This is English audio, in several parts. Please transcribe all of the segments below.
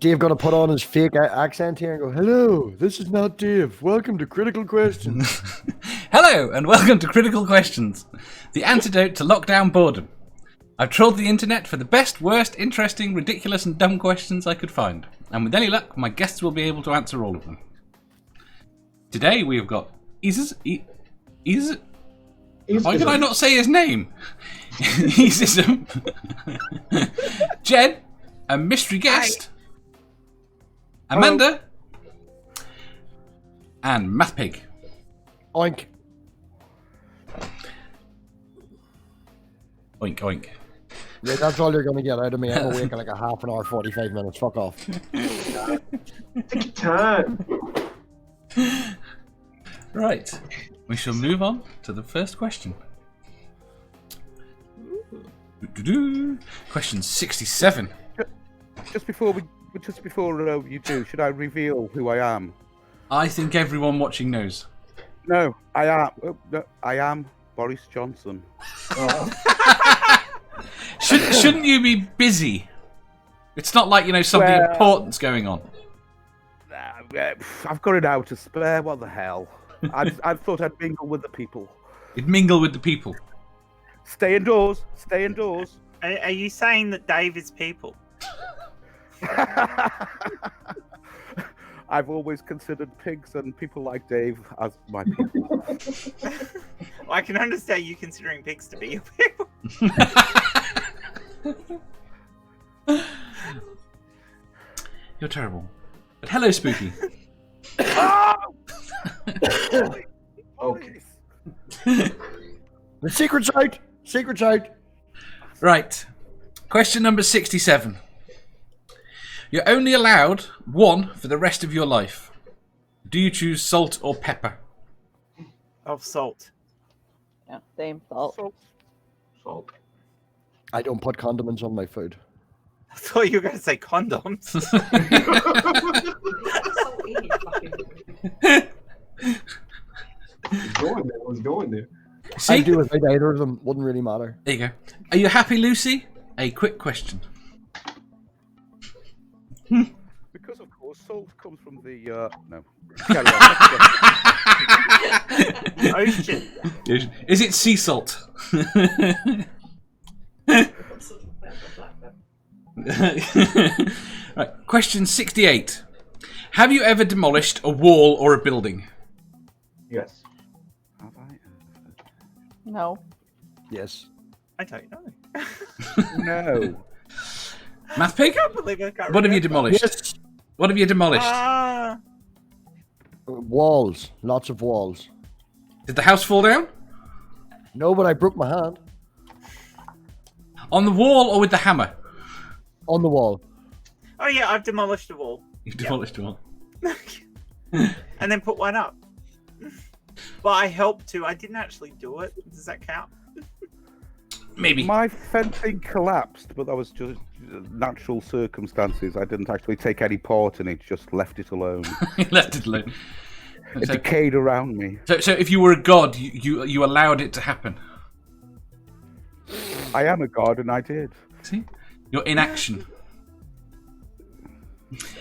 Dave got to put on his fake accent here and go, "Hello, this is not Dave. Welcome to Critical Questions." Hello, and welcome to Critical Questions, the antidote to lockdown boredom. I've trawled the internet for the best, worst, interesting, ridiculous, and dumb questions I could find. And with any luck, my guests will be able to answer all of them. Today we have got why can I not say his name? Easism. Jen, a mystery guest. Hi. Amanda. And Math Pig. Oink. Oink, oink. Yeah, that's all you're going to get out of me. I'm awake in like a half an hour, 45 minutes. Fuck off. Take your time. Right. We shall move on to the first question. Question 67. Just before you do, should I reveal who I am? I think everyone watching knows. No, I am Boris Johnson. Shouldn't you be busy? It's not like, something important's going on. I've got an hour to spare. What the hell? I thought I'd mingle with the people. You'd mingle with the people. Stay indoors. Stay indoors. Are you saying that Dave is people? I've always considered pigs and people like Dave as my people. Well, I can understand you considering pigs to be your people. You're terrible. But hello, Spooky. Okay. The secret's out. Secret's out. Right. Question number 67. You're only allowed one for the rest of your life. Do you choose salt or pepper? Of salt. Yeah, same salt. Salt. I don't put condiments on my food. I thought you were going to say condoms. I was going there. See? I'd do without either of them. Wouldn't really matter. There you go. Are you happy, Lucy? A quick question. Because of course, salt comes from the no. Ocean. Is it sea salt? Right. Question 68. Have you ever demolished a wall or a building? Yes. Have I? No. Yes. I don't know. No. Math Pig? I can't believe I can't What have you remember. demolished? Yes. What have you demolished? Walls. Lots of walls. Did the house fall down? No, but I broke my hand. On the wall or with the hammer? On the wall. Oh yeah, I've demolished a wall. You demolished a wall. And then put one up. But I helped to. I didn't actually do it. Does that count? Maybe. My fencing collapsed, but that was just natural circumstances. I didn't actually take any part in it, just left it alone. You left it alone. It decayed around me. So if you were a god, you allowed it to happen. I am a god, and I did. See? You're in action.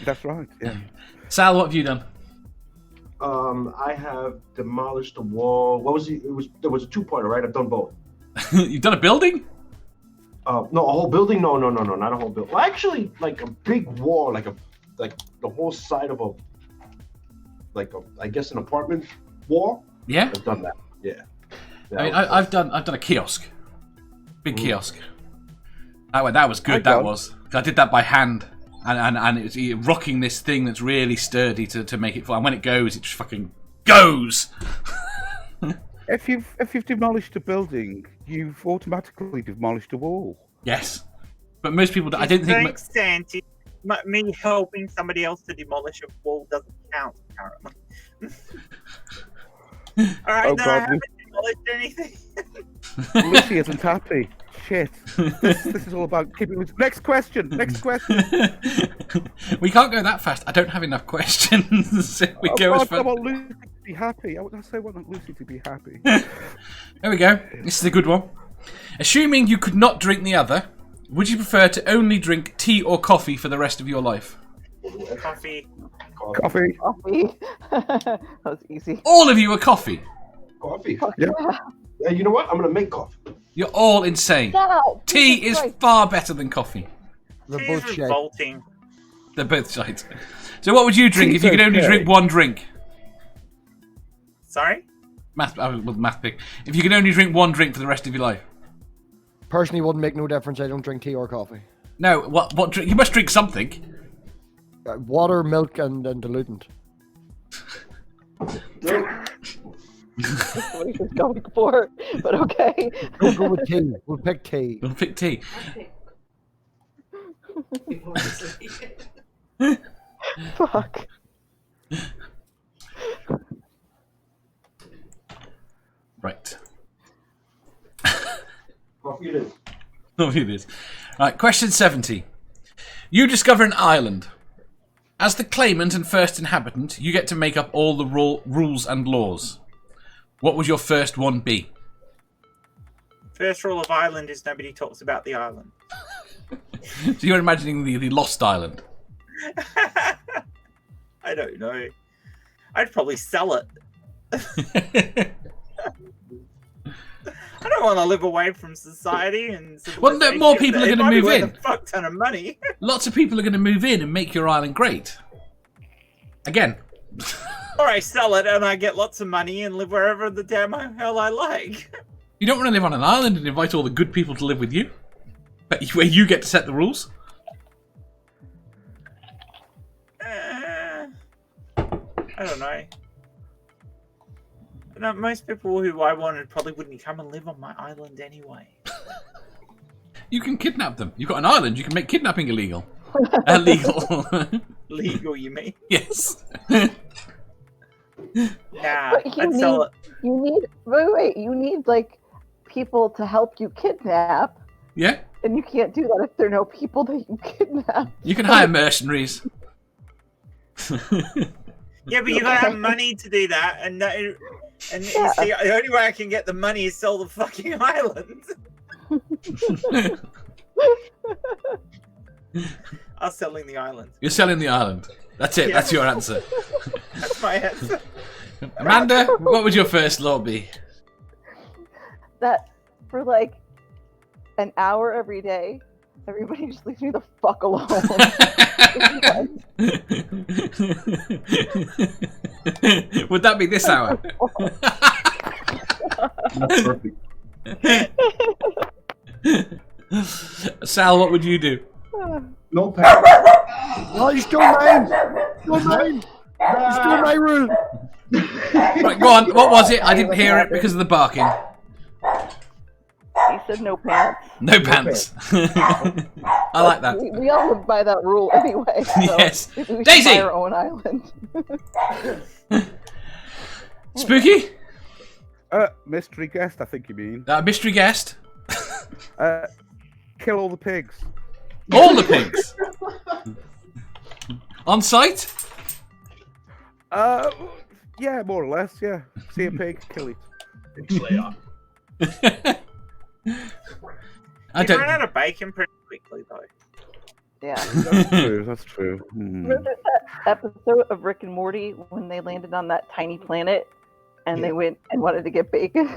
That's right, yeah. Sal, what have you done? I have demolished a wall. What was it? There was a two-parter, right? I've done both. You've done a building? No, a whole building? No, not a whole building. Well, actually, like a big wall, like the whole side of I guess an apartment wall. Yeah. I've done that. Yeah. I mean, I've done a kiosk, big kiosk. That was good. That was. I did that by hand, and it was rocking this thing that's really sturdy to make it fly. And when it goes, it just fucking goes. If you've demolished a building, you've automatically demolished a wall. Yes, but most people. I don't think. Thanks, Santi. Me helping somebody else to demolish a wall doesn't count, apparently. All right, Oh, no, God, I haven't demolished anything. Lucy isn't happy. Shit. This is all about keeping. Next question. We can't go that fast. I don't have enough questions. So we go as I fast. want Lucy to be happy. I want Lucy to be happy. There we go. This is a good one. Assuming you could not drink the other, would you prefer to only drink tea or coffee for the rest of your life? Coffee. Coffee. Coffee. That was easy. All of you are coffee. Coffee. Yeah. Yeah, you know what? I'm gonna make coffee. You're all insane. No, Tea Jesus is Christ. far better than coffee. They're Tea both is shit. revolting. They're both shite. So what would you drink if you could only okay. drink one drink? Sorry? Math pick. If you could only drink one drink for the rest of your life. Personally, wouldn't make no difference. I don't drink tea or coffee. No, what drink? You must drink something. Water, milk, and dilutant. That's what he was going for, but okay. We'll go with tea. We'll pick tea. We'll pick tea. Fuck. Right. Coffee it is. Look at this. Right, question 70. You discover an island. As the claimant and first inhabitant, you get to make up all the rules and laws. What would your first one be? First rule of Ireland is nobody talks about the island. So you're imagining the Lost Island. I don't know. I'd probably sell it. I don't want to live away from society and Well, no, more people are It gonna might be move worth in. A fuck ton of money. Lots of people are going to move in and make your island great. Again. Or I sell it and I get lots of money and live wherever the damn hell I like. You don't want to live on an island and invite all the good people to live with you? But where you get to set the rules? I don't know. No, most people who I wanted probably wouldn't come and live on my island anyway. You can kidnap them. You've got an island, you can make kidnapping illegal. Illegal. Legal, you mean? Yes. Nah, But I'd sell it. You need wait. You need like people to help you kidnap, Yeah? and you can't do that if there are no people that you kidnap. You can hire mercenaries. Yeah, but you gotta have money to do that, and you see, the only way I can get the money is sell the fucking island. I'm selling the island. You're selling the island. That's it. Yeah. That's your answer. That's my answer. Amanda, what would your first law be? That for like an hour every day, everybody just leaves me the fuck alone. Would that be this hour? That's perfect. Sal, what would you do? No pants. Oh, you stole mine! Stole mine! You stole my rule! Right, go on. What was it? I didn't hear it because of the barking. He said no pants. No pants. I like that. We all live by that rule anyway. So Yes. we should Daisy! buy our own island. Spooky? Mystery guest, I think you mean. Mystery guest? Kill all the pigs. All the pigs? On site? Yeah, more or less, yeah. See a pig, kill it. I You don't. run out of bacon pretty quickly, though. Yeah. That's true, that's true. Remember that episode of Rick and Morty when they landed on that tiny planet and they went and wanted to get bacon?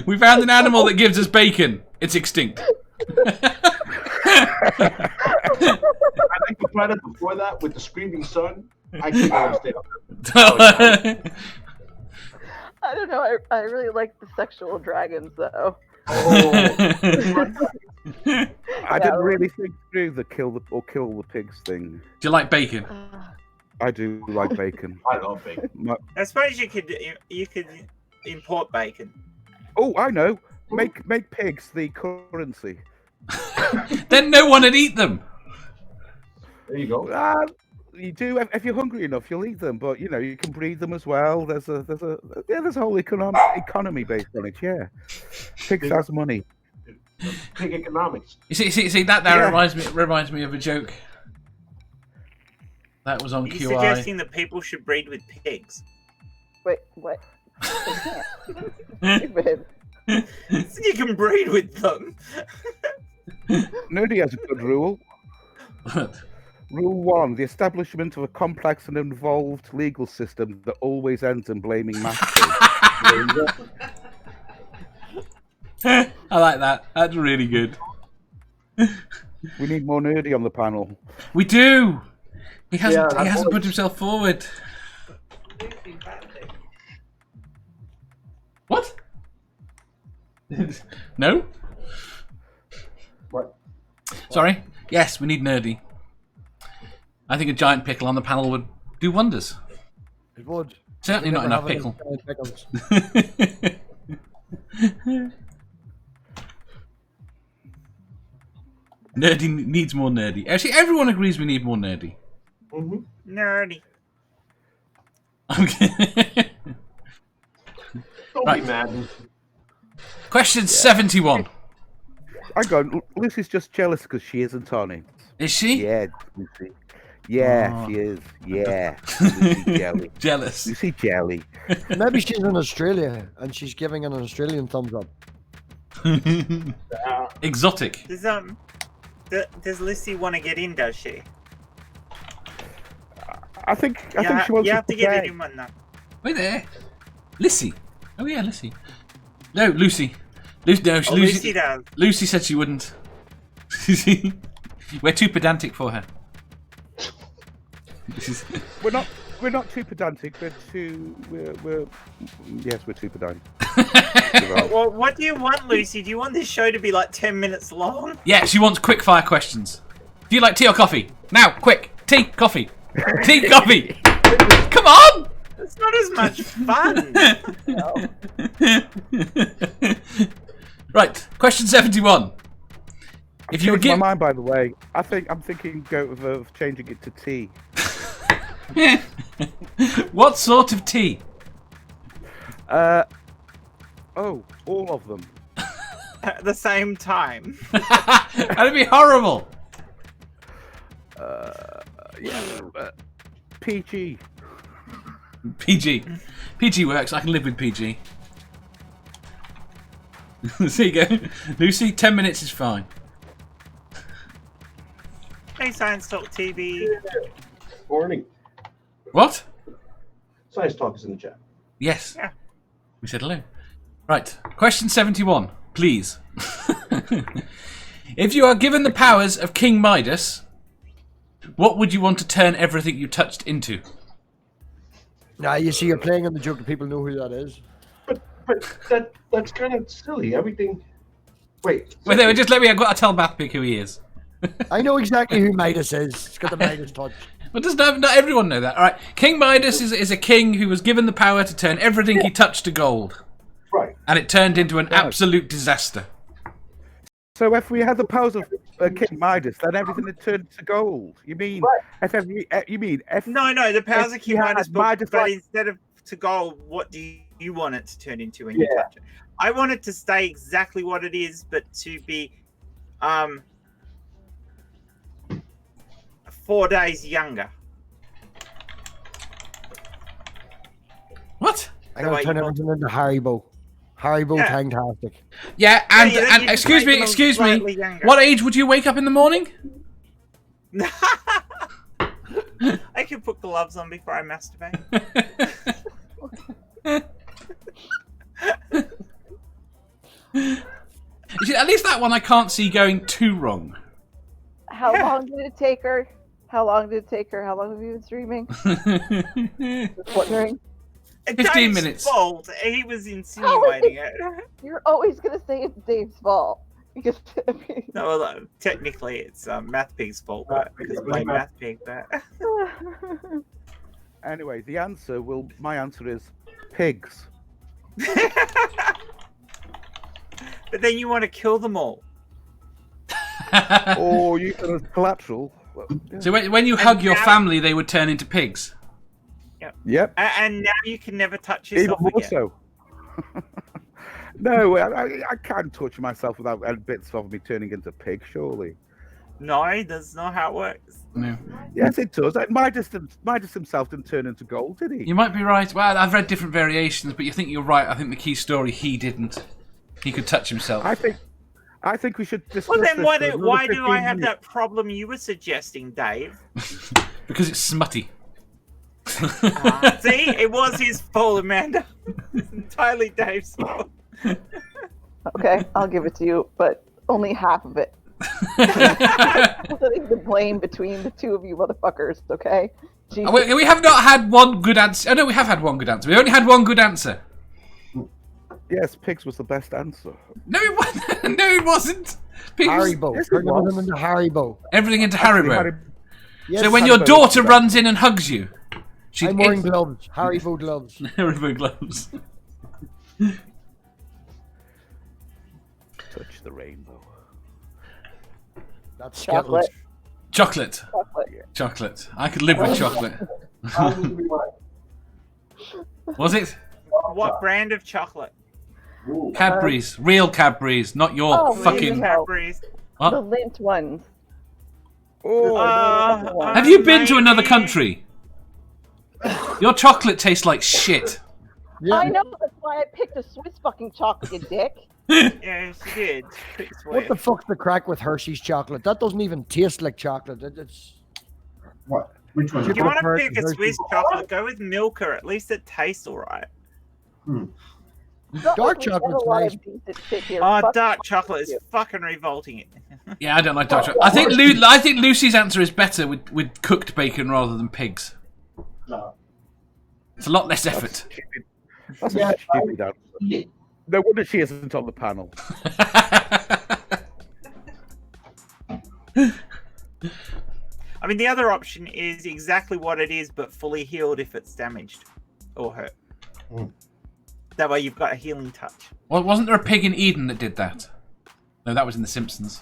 We found an animal that gives us bacon. It's extinct. I think the planet before that with the screaming sun. I couldn't understand. I don't know. I really like the sexual dragons though. Oh, I didn't really think through the kill the pigs thing. Do you like bacon? I do like bacon. I love bacon. I suppose you could import bacon. Oh, I know. Make pigs the currency. Then no one would eat them. There you go. You do if you're hungry enough, you'll eat them. But you know you can breed them as well. There's a whole economy based on it. Yeah, pigs has money. Pig economics. You see that Yeah. reminds me of a joke. That was on Are you QI. suggesting that people should breed with pigs? Wait, what? They can't. Stupid. You can breed with them. Nudie has a good rule. Rule 1: the establishment of a complex and involved legal system that always ends in blaming masters. I like that. That's really good. We need more nerdy on the panel. We do. He hasn't. Yeah, he hasn't put always- himself forward. What? No. What? Sorry. Yes, we need nerdy. I think a giant pickle on the panel would do wonders. It would. Certainly You not never enough have any pickle. giant pickles. Nerdy needs more nerdy. Actually, everyone agrees we need more nerdy. Nerdy. Okay. Don't Right. be mad. Question 71. Hang on, Lucy's just jealous because she isn't on it. Is she? Yeah, Lucy. Yeah, Oh. she is. Yeah. Lucy jelly. Jealous. Lucy jelly. Maybe she's in Australia and she's giving an Australian thumbs up. Exotic. Does Lissy want to get in? Does she? I think she wants you have to to get play. it in one now. Wait there. Lissy. Oh yeah, Lissy. No, Lucy. No, Oh, Lucy does. Lucy said she wouldn't. We're too pedantic for her. This is... We're not too pedantic. We're too pedantic. Well, what do you want, Lucy? Do you want this show to be like 10 minutes long? Yeah, she wants quick fire questions. Do you like tea or coffee? Now, quick. Tea, coffee. Tea, coffee. Come on! It's not as much fun. Right, question 71. If you were Changed my given... mind, by the way. I'm thinking of changing it to tea. What sort of tea? All of them. At the same time. That'd be horrible. PG. PG. PG works. I can live with PG. There you go. Lucy, 10 minutes is fine. Hey, Science Talk TV. Morning. What? Science Talk is in the chat. Yes. Yeah. We said hello. Right. Question 71, please. If you are given the powers of King Midas, what would you want to turn everything you touched into? Now you see, you're playing on the joke that people know who that is. But that's kind of silly. Everything. Wait. Wait there, just let me. I've got to tell Mathpig who he is. I know exactly who Midas is. It's got the Midas touch. But does not everyone know that? All right. King Midas is a king who was given the power to turn everything he touched to gold, Right. and it turned into an absolute disaster. So if we had the powers of King Midas, then everything had turned to gold. You mean if No, the powers If of King you had Midas, Midas but like- instead of to gold, what do you want it to turn into when you touch it? I want it to stay exactly what it is, but to be 4 days younger. What? I'm The going way to turn you everything into Haribo. Haribo Yeah. Tangtastic. Yeah, and Yeah, and you excuse make me, them excuse me. slightly younger. What age would you wake up in the morning? I can put gloves on before I masturbate. You see, at least that one I can't see going too wrong. How long did it take her? How long did it take her? How long have you been streaming? Just wondering. 15 Dave's minutes. fault. He was insinuating it. You're always gonna say it's Dave's fault because No, well, technically it's Mathpig's fault, but because I blame Mathpig. But anyway, my answer is pigs. but then you want to kill them all. Or use them as collateral. Well, yeah. So when you hug your now- family, they would turn into pigs. Yep. And now you can never touch Even yourself more again. so. No, I can't touch myself without bits of me turning into pig, surely. No, that's not how it works. No. Yes, it does. Midas himself didn't turn into gold, did he? You might be right. Well, I've read different variations, but you think you're right. I think the key story, he didn't. He could touch himself. I think I think we should discuss Well, then this why for do, another why do 15 I have minutes. that problem you were suggesting, Dave? Because it's smutty. See, it was his fault, Amanda. It's entirely Dave's fault. Okay, I'll give it to you, but only half of it. Splitting the blame between the two of you motherfuckers, okay? Jesus. We have not had one good answer. Oh, no, we have had one good answer. We only had one good answer. Yes, pigs was the best answer. No, it wasn't. No, it wasn't. Pigs- Haribo. Yes, it Turn was. them into Haribo. Everything into Actually, Haribo. Yes, So when your Haribo daughter was runs in and hugs you, she I'm wearing gloves. Haribo gloves. Haribo gloves. Touch the rainbow. That's Chocolate. Chocolate. Chocolate. Chocolate. I could live with chocolate. Was it? What brand of chocolate? Cadbury's. Real Cadbury's, not your Oh, fucking... no. Cadbury's. What? The lint ones. Oh, Have you been to another maybe. country? Your chocolate tastes like shit. Yeah. I know, that's why I picked a Swiss fucking chocolate, you dick. Yeah, she did. Pretty What sweet. the fuck's the crack with Hershey's chocolate? That doesn't even taste like chocolate. It's What? Which one? If you want to Hershey's. pick a Swiss chocolate, go with Milka. At least it tastes alright. Not Dark like we have chocolate's a lot nice. of decent shit here. Oh, Fuck dark you. chocolate is fucking revolting. It. Yeah, I don't like dark chocolate. I think Lucy's answer is better with cooked bacon rather than pigs. No. It's a lot less effort. that's Yeah, a stupid answer. No wonder she isn't on the panel. I mean, the other option is exactly what it is, but fully healed if it's damaged or hurt. Mm. That way, you've got a healing touch. Well, wasn't there a pig in Eden that did that? No, that was in The Simpsons.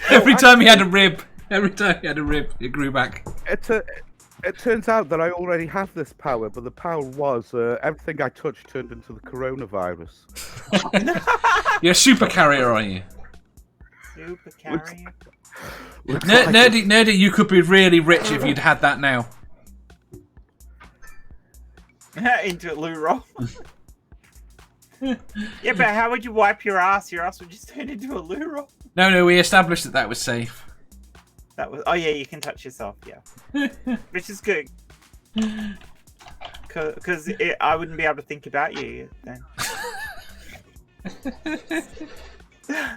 Every time he had a rib, it grew back. It turns out that I already have this power, but the power was everything I touched turned into the coronavirus. You're a super carrier, are you? Super carrier. Nerdy, you could be really rich if you'd had that now. Into a loo roll. Yeah, but how would you wipe your ass? Your ass would just turn into a loo roll. No, we established that was safe. That was. Oh yeah, you can touch yourself. Yeah, which is good. Because I wouldn't be able to think about you then.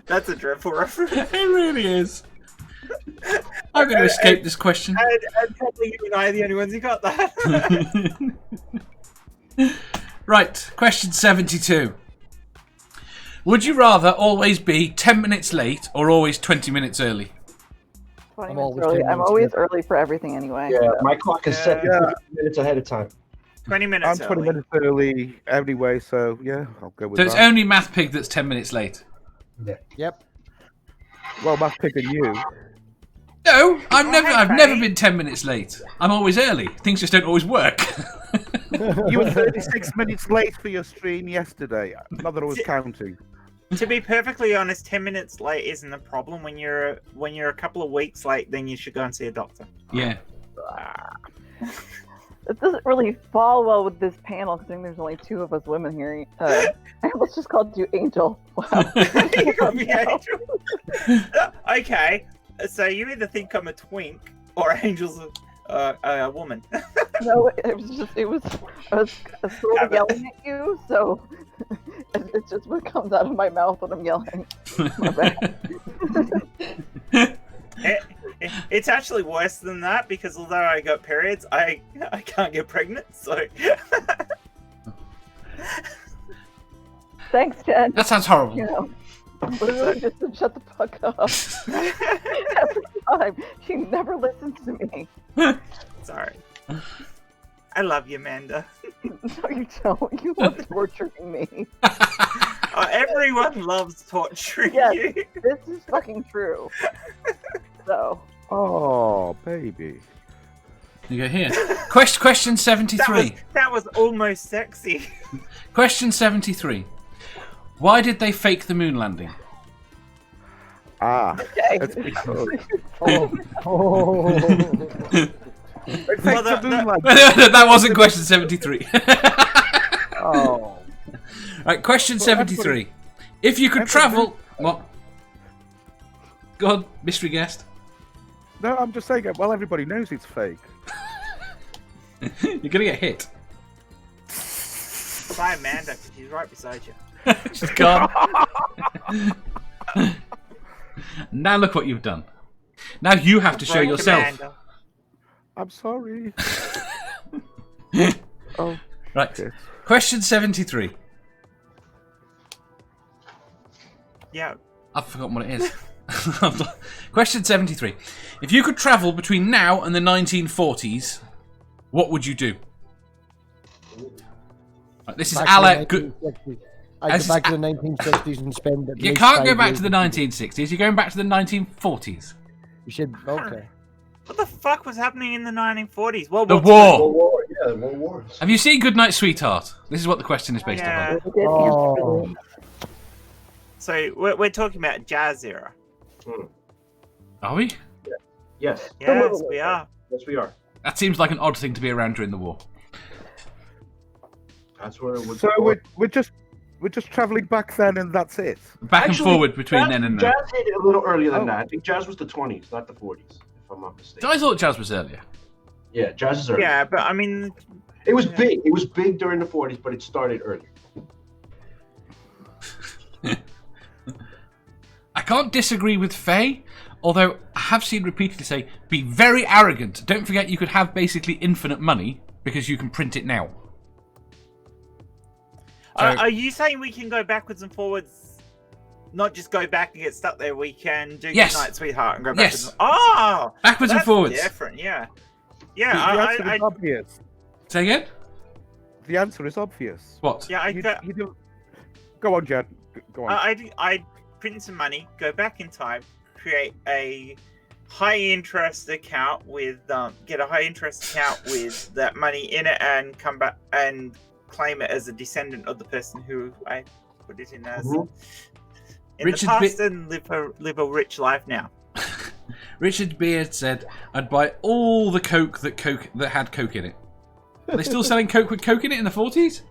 That's a dreadful reference. It really is. I'm going to escape this question. And probably you and I are the only ones who got that. Right, question 72. Would you rather always be 10 minutes late or always 20 minutes early? 20 I'm minutes always early. 10 I'm minutes always late. early for everything anyway. Yeah, so. my clock is set Yeah. 15 minutes ahead of time. 20 minutes. I'm 20 early. minutes early anyway, so yeah, I'll go with So it's that. only Math Pig that's 10 minutes late. Yep. Well, Matt's picking you. No, I've Okay. never been 10 minutes late. I'm always early. Things just don't always work. You were 36 minutes late for your stream yesterday. Not that I was counting. To be perfectly honest, 10 minutes late isn't a problem. When you're a couple of weeks late, then you should go and see a doctor. Yeah. It doesn't really fall well with this panel, considering there's only two of us women here. I almost just called you Angel. Wow. You got me, Angel. Okay, so you either think I'm a twink or Angel's a woman. No, it was I was sort of yelling at you, so it's just what comes out of my mouth when I'm yelling. My bad. It's actually worse than that because although I got periods, I can't get pregnant. So Thanks, Jen. That sounds horrible. You know, literally just to shut the fuck up. Every time. She never listens to me. sorry. I love you, Amanda. No, you don't. You love torturing me. Everyone loves torturing Yes. you. This is fucking true. So, Oh, baby. You go here. Question 73. That was almost sexy. Question 73. Why did they fake the moon landing? Ah, okay. it's because Oh. it takes Well, the moonlight. That wasn't question 73. Oh, Right, question 73. If you could travel, what? Go on, mystery guest. No, I'm just saying. Well, everybody knows it's fake. You're gonna get hit. Try Amanda, because she's right beside you. She's gone. Now look what you've done. Now you have to show Right, yourself. Amanda. I'm sorry. Oh, Right. shit. Question 73. Yeah. I've forgotten what it is. Question 73. If you could travel between now and the 1940s, what would you do? Right, this is Back Alec. to the 1960s. I'd This go is back to the 1960s and spend at You least can't 5 go back years to the in- 1960s. You're going back to the 1940s. You should, okay. What the fuck was happening in the 1940s? World The War war. World War, yeah, the World Wars. Have you seen Goodnight Sweetheart? This is what the question is based Yeah. upon. Oh, So we're talking about jazz era. Are we? Yes, Yes, we are. yes, we are. That seems like an odd thing to be around during the war. That's where it would. So we're just traveling back then, and that's it. Back and forward between jazz, then and now. Jazz hit it a little earlier than Oh. that. I think jazz was the 20s, not the 40s, if I'm not mistaken. I thought jazz was earlier. Yeah, jazz is early. Yeah, but I mean, It was big. It was big during the 40s, but it started early. I can't disagree with Faye, although I have seen repeatedly say, be very arrogant. Don't forget you could have basically infinite money because you can print it now. So- are you saying we can go backwards and forwards? Not just go back and get stuck there. We can do Yes. Goodnight Sweetheart and go backwards. Yes. Oh, Backwards and that's forwards. different. Yeah, The yeah. answer is obvious. Say again? The answer is obvious. What? Yeah, You do... Go on, Jed. Go on. I print some money, go back in time, create a high interest account with get a high interest account with that money in it, and come back and claim it as a descendant of the person who I put it in as in Richard the past, and live a rich life now. Richard Beard said, I'd buy all the Coke that had Coke in it. Are they still selling Coke with Coke in it in the 40s?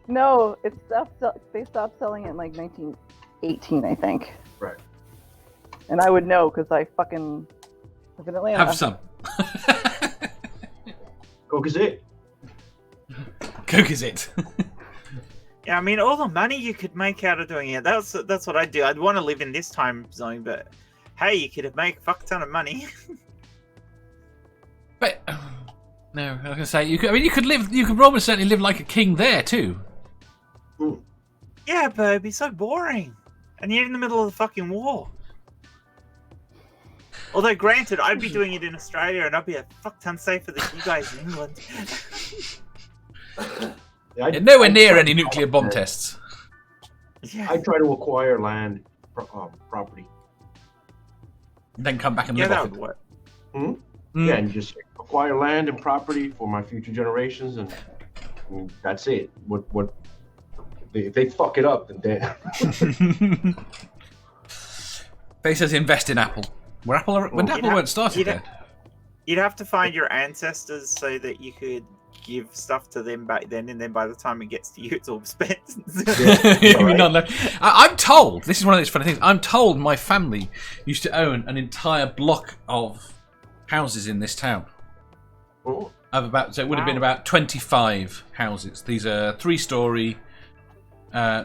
No, it stopped. They stopped selling it in like 1918, I think. Right. And I would know because I fucking live in Atlanta. Have some. Coke is it. Coke is it. Yeah, I mean, all the money you could make out of doing it. That's what I'd do. I'd want to live in this time zone, but hey, you could have made a fuck ton of money. But no, I was gonna say you could. I mean, you could almost certainly live like a king there too. Yeah, but it'd be so boring. And you're in the middle of the fucking war. Although, granted, I'd be doing it in Australia and I'd be a fuck ton safer than you guys in England. Yeah, And nowhere near any nuclear bomb tests. Yeah, I try to acquire land, property. Then come back and yeah, live that off would it. work. Yeah, and just acquire land and property for my future generations, and that's it. What if they fuck it up, then damn. Faye says invest in Apple. When Apple weren't started then. You'd have to find your ancestors so that you could give stuff to them back then, and then by the time it gets to you, it's all spent. I mean, none left. I'm told, this is one of those funny things, I'm told my family used to own an entire block of houses in this town. Oh, So it would have been about 25 houses. These are 3-story.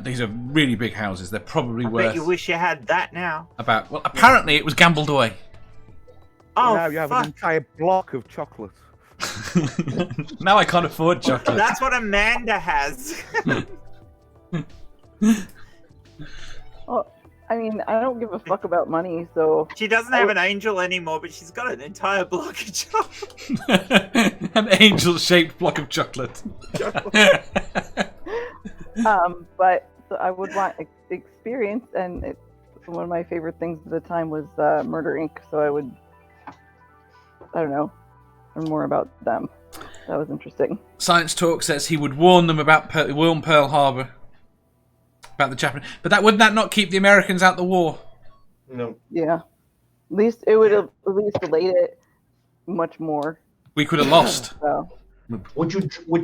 These are really big houses. They're probably I worth bet you wish you had that now. about. Well, apparently it was gambled away. Oh, Now you have an fuck. entire block of chocolate. Now I can't afford chocolate. That's what Amanda has. Well, I mean, I don't give a fuck about money, so She doesn't have an angel anymore, but she's got an entire block of chocolate. An angel-shaped block of chocolate. but so I would want experience, and one of my favorite things at the time was Murder Inc. So I would, I don't know, learn more about them. That was interesting. Science Talk says he would warn them about Pearl Harbor, about the Japanese. But wouldn't that not keep the Americans out the war? no. Yeah, at least it would have at least delayed it much more. We could have lost. So Would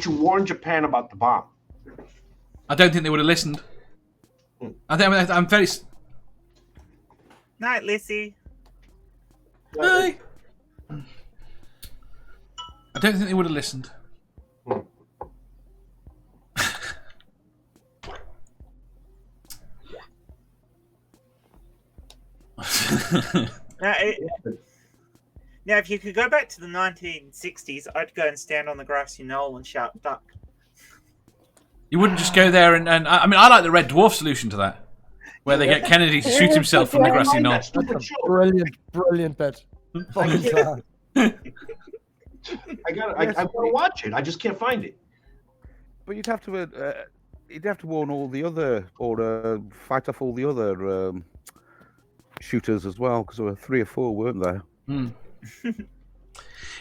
you warn Japan about the bomb? I don't think they would have listened. I'm very. Night, Lissy. Hi. I don't think they would have listened. Now, if you could go back to the 1960s, I'd go and stand on the grassy knoll and shout duck. You wouldn't just go there and I mean, I like the Red Dwarf solution to that, where they get Kennedy to shoot himself from the grassy knoll. That's a brilliant bit. Fucking class. I gotta watch it. I just can't find it. But you'd have to warn all the other, or fight off all the other shooters as well, because there were 3 or 4, weren't there?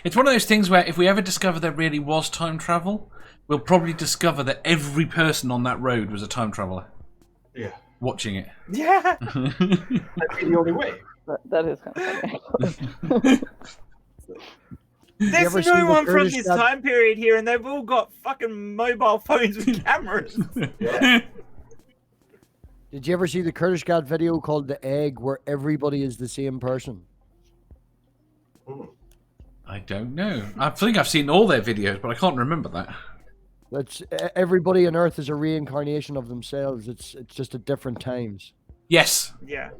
It's one of those things where if we ever discover there really was time travel, we'll probably discover that every person on that road was a time traveler. Yeah. Watching it. Yeah. That'd be the only way. That is kind of funny. There's ever see no the one from Kurdish this guy- time period here, and they've all got fucking mobile phones with cameras. Did you ever see the Kurdish God video called The Egg, where everybody is the same person? I don't know. I think I've seen all their videos, but I can't remember that. That's everybody on Earth is a reincarnation of themselves. It's just at different times. Yes. Yeah.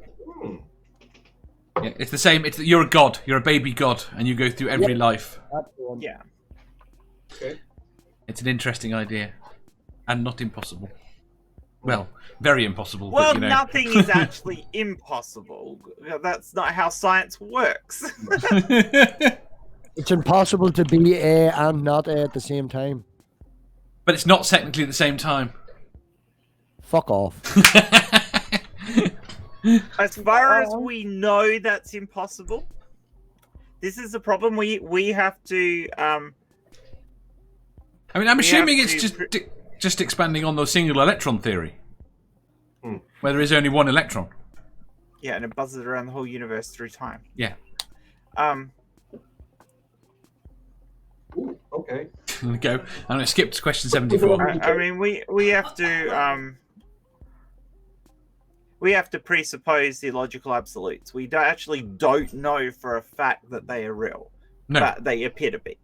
Yeah, it's the same. You're a god. You're a baby god, and you go through every life. That's the one. Yeah. Okay. It's an interesting idea, and not impossible. Well, very impossible. Well, but, you know. nothing is actually impossible. That's not how science works. It's impossible to be A and not A at the same time. But it's not technically at the same time. Fuck off. As far as we know, that's impossible. This is the problem. We have to. I mean, I'm We assuming have it's to just expanding on the single electron theory, where there is only one electron. Yeah, and it buzzes around the whole universe through time. Yeah. Ooh, okay. There we go. I'm going to skip to question 74. I mean, we have to. We have to presuppose the logical absolutes. We don't know for a fact that they are real, No, but they appear to be.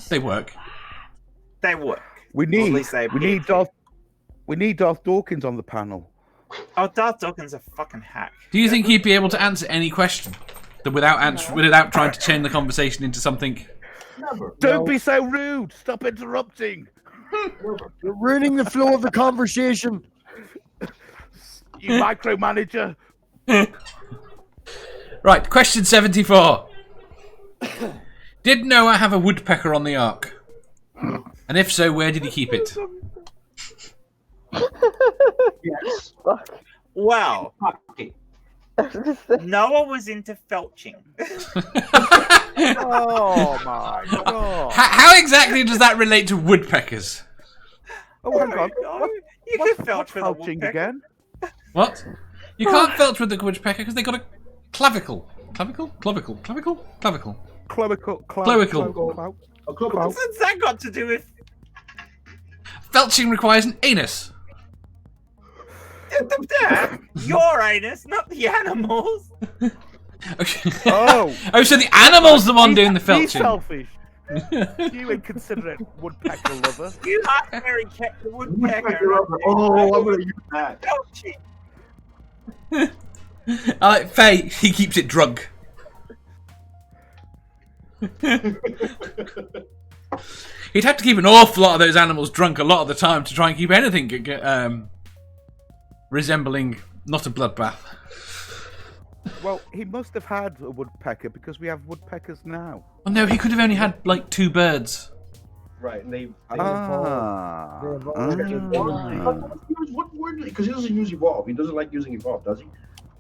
they work. They work. We Or at need least they we appear need to. Darth Dawkins on the panel. Oh, Darth Dawkins a fucking hack. Do you think he'd be able to answer any question without trying to turn the conversation into something? Never. Don't be so rude. Stop interrupting. You're ruining the flow of the conversation. You micromanager. Right, question 74. Did Noah have a woodpecker on the ark? And if so, where did he keep it? Yes. Fuck. Wow. Okay. Noah was into felching. Oh my god. How exactly does that relate to woodpeckers? Oh, hang on. You What's can felch with a felching woodpecker. again? What? You can't felch with the woodpecker because they got a clavicle. Clavicle? Clavicle. Clavicle? Clavicle. Cloacal. Cloacal. A club. What's that got to do with Felching requires an anus. your anus, not the animals? Okay. Oh. Oh, so the animal's the one doing the Be felching. selfish. You inconsiderate woodpecker lover. You are very kept the woodpecker. Oh, I'm gonna use that. Felching. I like Faye. He keeps it drunk. He'd have to keep an awful lot of those animals drunk a lot of the time to try and keep anything resembling not a bloodbath. Well, he must have had a woodpecker because we have woodpeckers now. Oh no, he could have only had like 2 birds. Right, and they Ah. what word? Because he doesn't use evolve. He doesn't like using evolve, does he?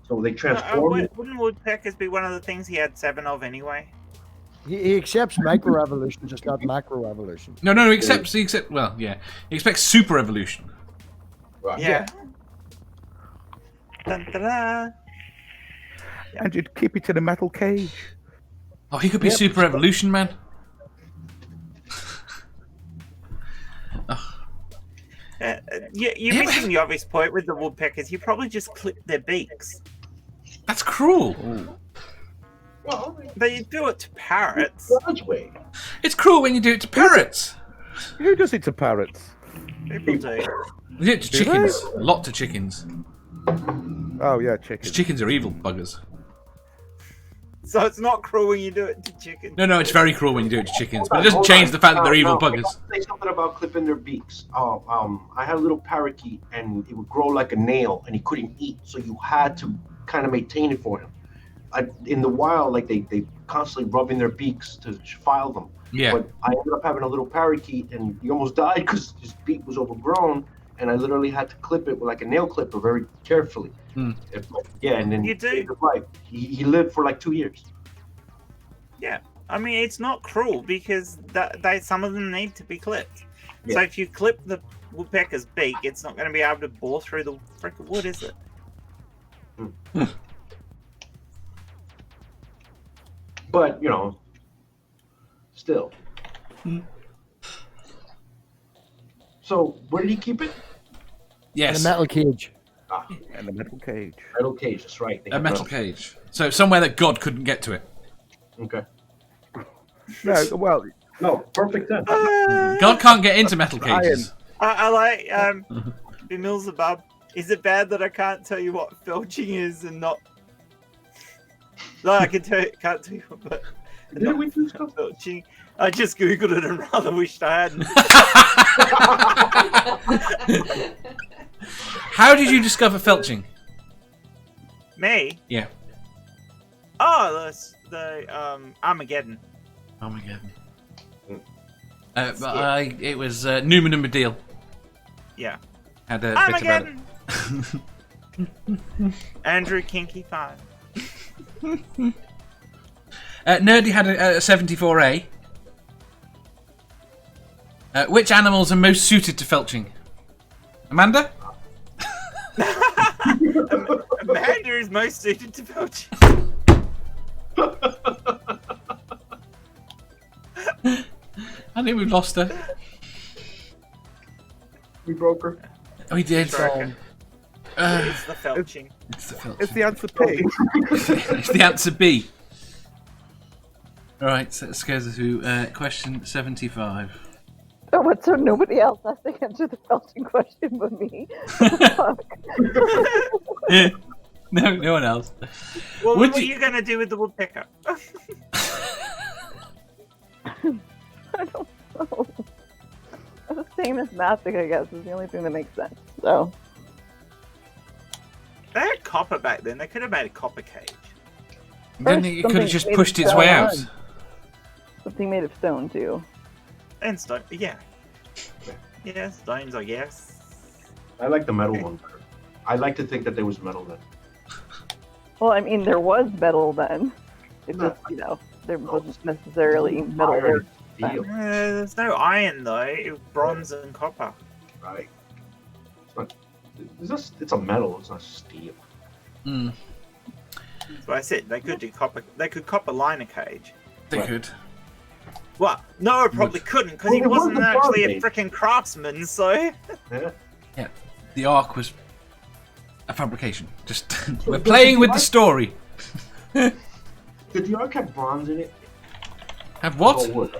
So they transform it. Wouldn't woodpeckers be one of the things he had 7 of anyway? He accepts microevolution, just not macroevolution. No, he accepts. Well, yeah, he expects super evolution. Right. Yeah. Dun, da, da. And you'd keep it in a metal cage. Oh, he could be super evolution, man. You're missing the obvious point with the woodpeckers. You probably just clip their beaks. That's cruel. Well, They do it to parrots. God's way. It's cruel when you do it to parrots. Who does it to parrots? People do. You do it to Do they? chickens. A lot to chickens. Oh yeah, 'Cause chicken. chickens are evil buggers. So it's not cruel when you do it to chickens. No, it's very cruel when you do it to chickens, but it doesn't change the fact that they're evil buggers. Say something about clipping their beaks. I had a little parakeet, and it would grow like a nail, and he couldn't eat, so you had to kind of maintain it for him. In the wild, like they constantly rubbing their beaks to file them. Yeah. But I ended up having a little parakeet, and he almost died because his beak was overgrown, and I literally had to clip it with like a nail clipper very carefully. Hmm. And then You do? saved his life. He lived for like 2 years. Yeah, I mean it's not cruel because some of them need to be clipped. Yeah. So if you clip the woodpecker's beak, it's not going to be able to bore through the freaking wood, is it? But still. So where did he keep it? In Yes, a metal cage. And the metal cage. Metal cage. That's right. They a have metal cage. So somewhere that God couldn't get to it. Okay. No, well, No, perfect then. God can't get into metal cages. I like Bimilzebub. Is it bad that I can't tell you what filching is and not? No, I can't tell you, but Didn't we do stuff? filching. I just googled it and rather wished I hadn't. How did you discover felching? Me? Yeah. Oh, the Armageddon. Armageddon. It was Newman and Badil. Yeah. Had a bit about it. Armageddon. Andrew Kinky 5. Nerdy had a 74A. Which animals are most suited to felching? Amanda? Amanda is most suited to filching. I think we've lost her. We broke her. Oh, we did. It's the filching. It's the felching. it's the answer P. It's the answer B. Alright, so let's go to question 75. Oh, what? So nobody else has to answer the felching question but me? Fuck. No one else. Well, Would what are you- you going to do with the woodpecker? I don't know. The same as mathing, I guess, is the only thing that makes sense. So, They had copper back then. They could have made a copper cage. Then it could have something just made pushed of its way stone. out. Something made of stone, too. And stone. Yeah. Yeah, stones, I guess. I like the metal one better. I like to think that there was metal then. Well, I mean, there was metal then. It No. just, there wasn't necessarily metal there. Iron, steel, There's no iron, though. It was bronze and copper. right? It's a metal. It's not steel. Mm, That's what I said. They could do copper. They could copper line a cage. they Right. could. Well, no, it probably couldn't because he Well, it wasn't wasn't actually a bronze. freaking craftsman. So Yeah. The Ark was a fabrication. Just we're playing with the story. Did the Ark have bronze in it? Have Oh, what? wood.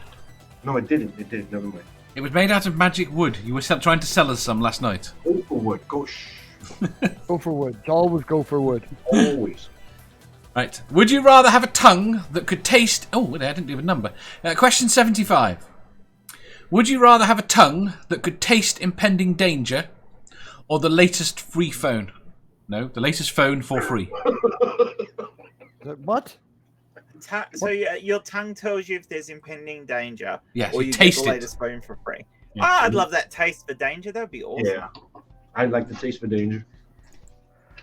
No, it didn't. It didn't. Never mind. It was made out of magic wood. You were trying to sell us some last night. Go for wood. Go shh. Go for wood. Always go for wood. Always. Right. Would you rather have a tongue that could taste... Oh, wait, I didn't do a number. Question 75. Would you rather have a tongue that could taste impending danger or the latest free phone? No, the latest phone for free. What? so your tongue tells you if there's impending danger, Yes, or you you taste get the it. latest phone for free. Yeah. Oh, I'd love that taste for danger. That'd be awesome. Yeah. I like the taste for danger.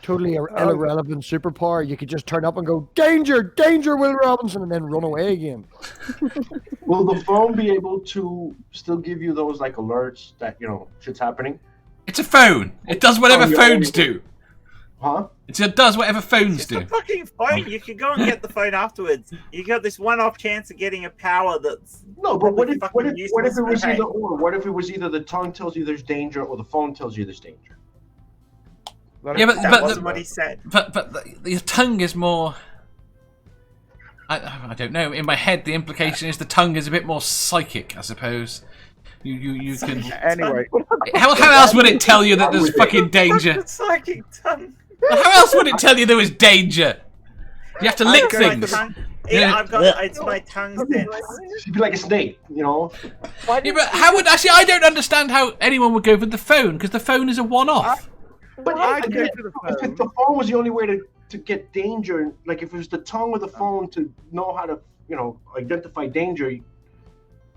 Totally irrelevant superpower. You could just turn up and go, danger, danger, Will Robinson, and then run away again. Will the phone be able to still give you those like alerts that shit's happening? It's a phone. It does whatever Oh, yeah. phones do. Huh? It does whatever phones It's do. a fucking phone. You can go and get the phone afterwards. You got this one-off chance of getting a power that's No, but what if fucking it useless, was but hey. either or? What if it was either the tongue tells you there's danger or the phone tells you there's danger? Yeah, That wasn't what he said. But the tongue is more. I don't know. In my head, the implication is the tongue is a bit more psychic, I suppose. You can. Anyway, How else would it tell you that there's fucking danger? Psychic tongue. How else would it tell you there was danger? You have to lick My things. tongue. Yeah, I've got it's my tongue sense. She'd be like a snake, you know. Why Yeah, did but how would actually? I don't understand how anyone would go with the phone because the phone is a one-off. But I'd go again, to the if phone. the phone was the only way to get danger, like if it was the tongue or the phone to know how to, identify danger,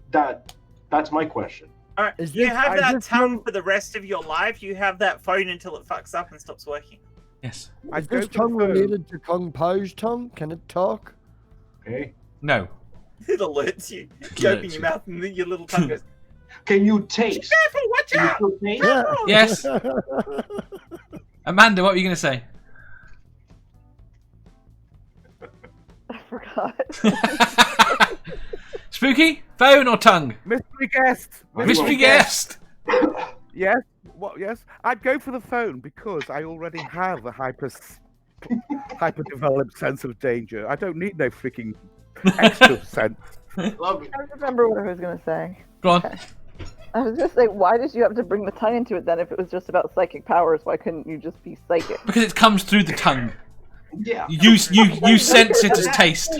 that's my question. All right, Is you this- have I that just tongue don't- for the rest of your life. You have that phone until it fucks up and stops working. Yes. I'd Is go this for the tongue phone. related to Kung Pao's tongue? Can it talk? Okay. No. It alerts you. You open Alerts your you. mouth and then your little tongue goes, Can you taste? careful, watch Can you out! still taste? Yeah. Yes. Amanda, what were you going to say? I forgot. Spooky? Phone or tongue? Mystery guest. Mystery guest. Yes. What? Yes. I'd go for the phone because I already have a hyper-developed sense of danger. I don't need no freaking extra sense. Love it. I remember what I was gonna say. Go on. I was gonna say, why did you have to bring the tongue into it then? If it was just about psychic powers, why couldn't you just be psychic? Because it comes through the tongue. Yeah. You sense it as taste.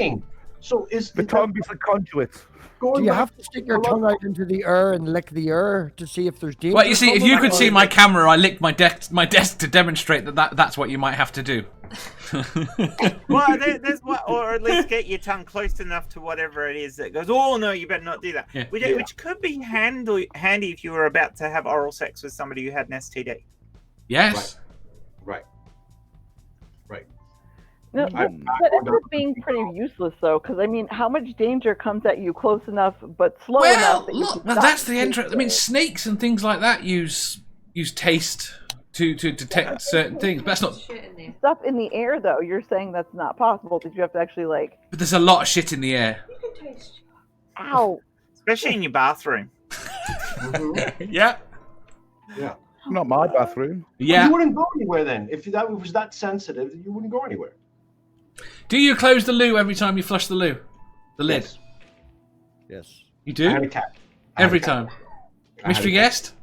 So is The tongue is a conduit. going Do you back- have to stick your tongue out into the air and lick the air to see if there's danger? Well, you see, if you coming? could see my camera, I licked my desk to demonstrate that's what you might have to do. Well, there's what, or at least get your tongue close enough to whatever it is that goes, oh no, you better not do that. Yeah. Which could be handy if you were about to have oral sex with somebody who had an STD. Yes. Right. No, Mm. that ends up being pretty useless though, because I mean, how much danger comes at you close enough but slow Well, enough that you look, can well, stop that's the tasting interest. I mean, it? snakes and things like that use taste to detect certain things. But that's not. Shit in there. Stuff in the air though, you're saying that's not possible because you have to actually like, But there's a lot of shit in the air. You can taste. ow. Especially in your bathroom. Mhm. Yeah. Yeah. Not my bathroom. Yeah. You wouldn't go anywhere then. If that was that sensitive, you wouldn't go anywhere. Do you close the loo every time you flush the loo? The lid. Yes. Yes. You I had do? a cat. I had Every a cat. time. I had Mystery a cat. guest?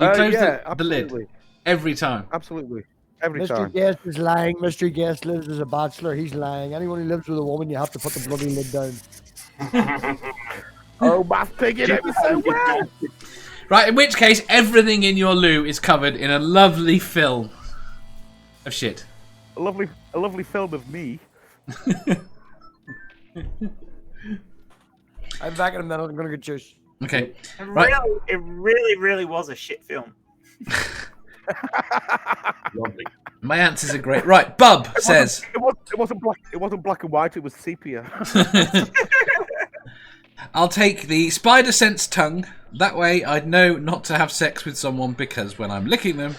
You close the lid absolutely. every time. Absolutely. Every Mystery time. guest is lying. Mystery guest lives as a bachelor. He's lying. Anyone who lives with a woman, you have to put the bloody lid down. Oh, my thinking it was so well. Right, in which case, everything in your loo is covered in a lovely film of shit. A lovely film of me. I'm back in a minute. I'm going to get juice. Okay. Right. It really was a shit film. Lovely. My answers are great. Right, Bub says, It wasn't black and white. It was sepia. I'll take the spider sense tongue. That way I'd know not to have sex with someone because when I'm licking them,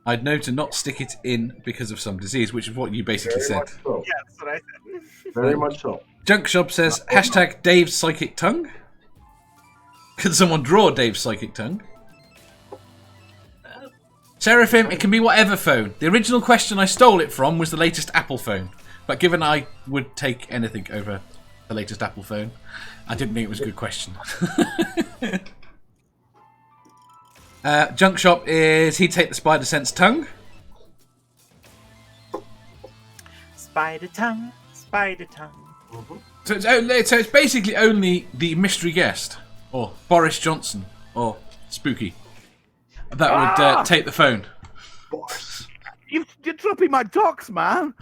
I'd know to not stick it in because of some disease, which is what you basically Very said. much so. Yeah, that's what I said. Very much so. Junk Shop says, hashtag Dave's psychic tongue. Could someone draw Dave's psychic tongue? Seraphim, it can be whatever phone. The original question I stole it from was the latest Apple phone. But given I would take anything over the latest Apple phone, I didn't think it was a good question. Junk Shop is he'd take the spider sense tongue. Spider tongue, spider tongue. So it's basically only the mystery guest, or Boris Johnson, or Spooky, that would take the phone. Boss. You're dropping my docs, man.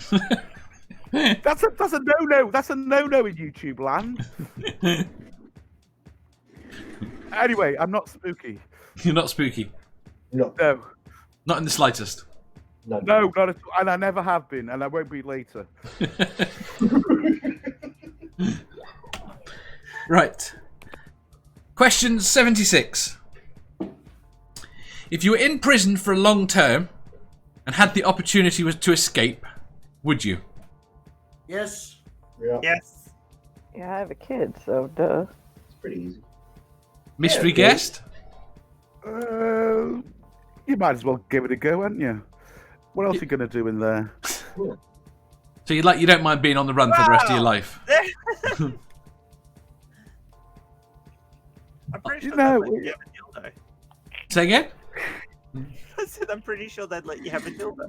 That's a no-no. That's a no-no in YouTube land. Anyway, I'm not spooky. You're not Spooky. No. No, Not in the slightest. No. not at all. And I never have been, and I won't be later. Right. Question 76. If you were in prison for a long term and had the opportunity to escape, would you? Yes. Yeah, Yes. Yeah, I have a kid, so duh. it's pretty easy. Mystery Yeah, guest? You might as well give it a go, hadn't you? What else are you going to do in there? So you don't mind being on the run for the rest of your Wow. life? I'm pretty sure No, they'd let you have a dildo. Say again? I said I'm pretty sure they'd let you have a dildo.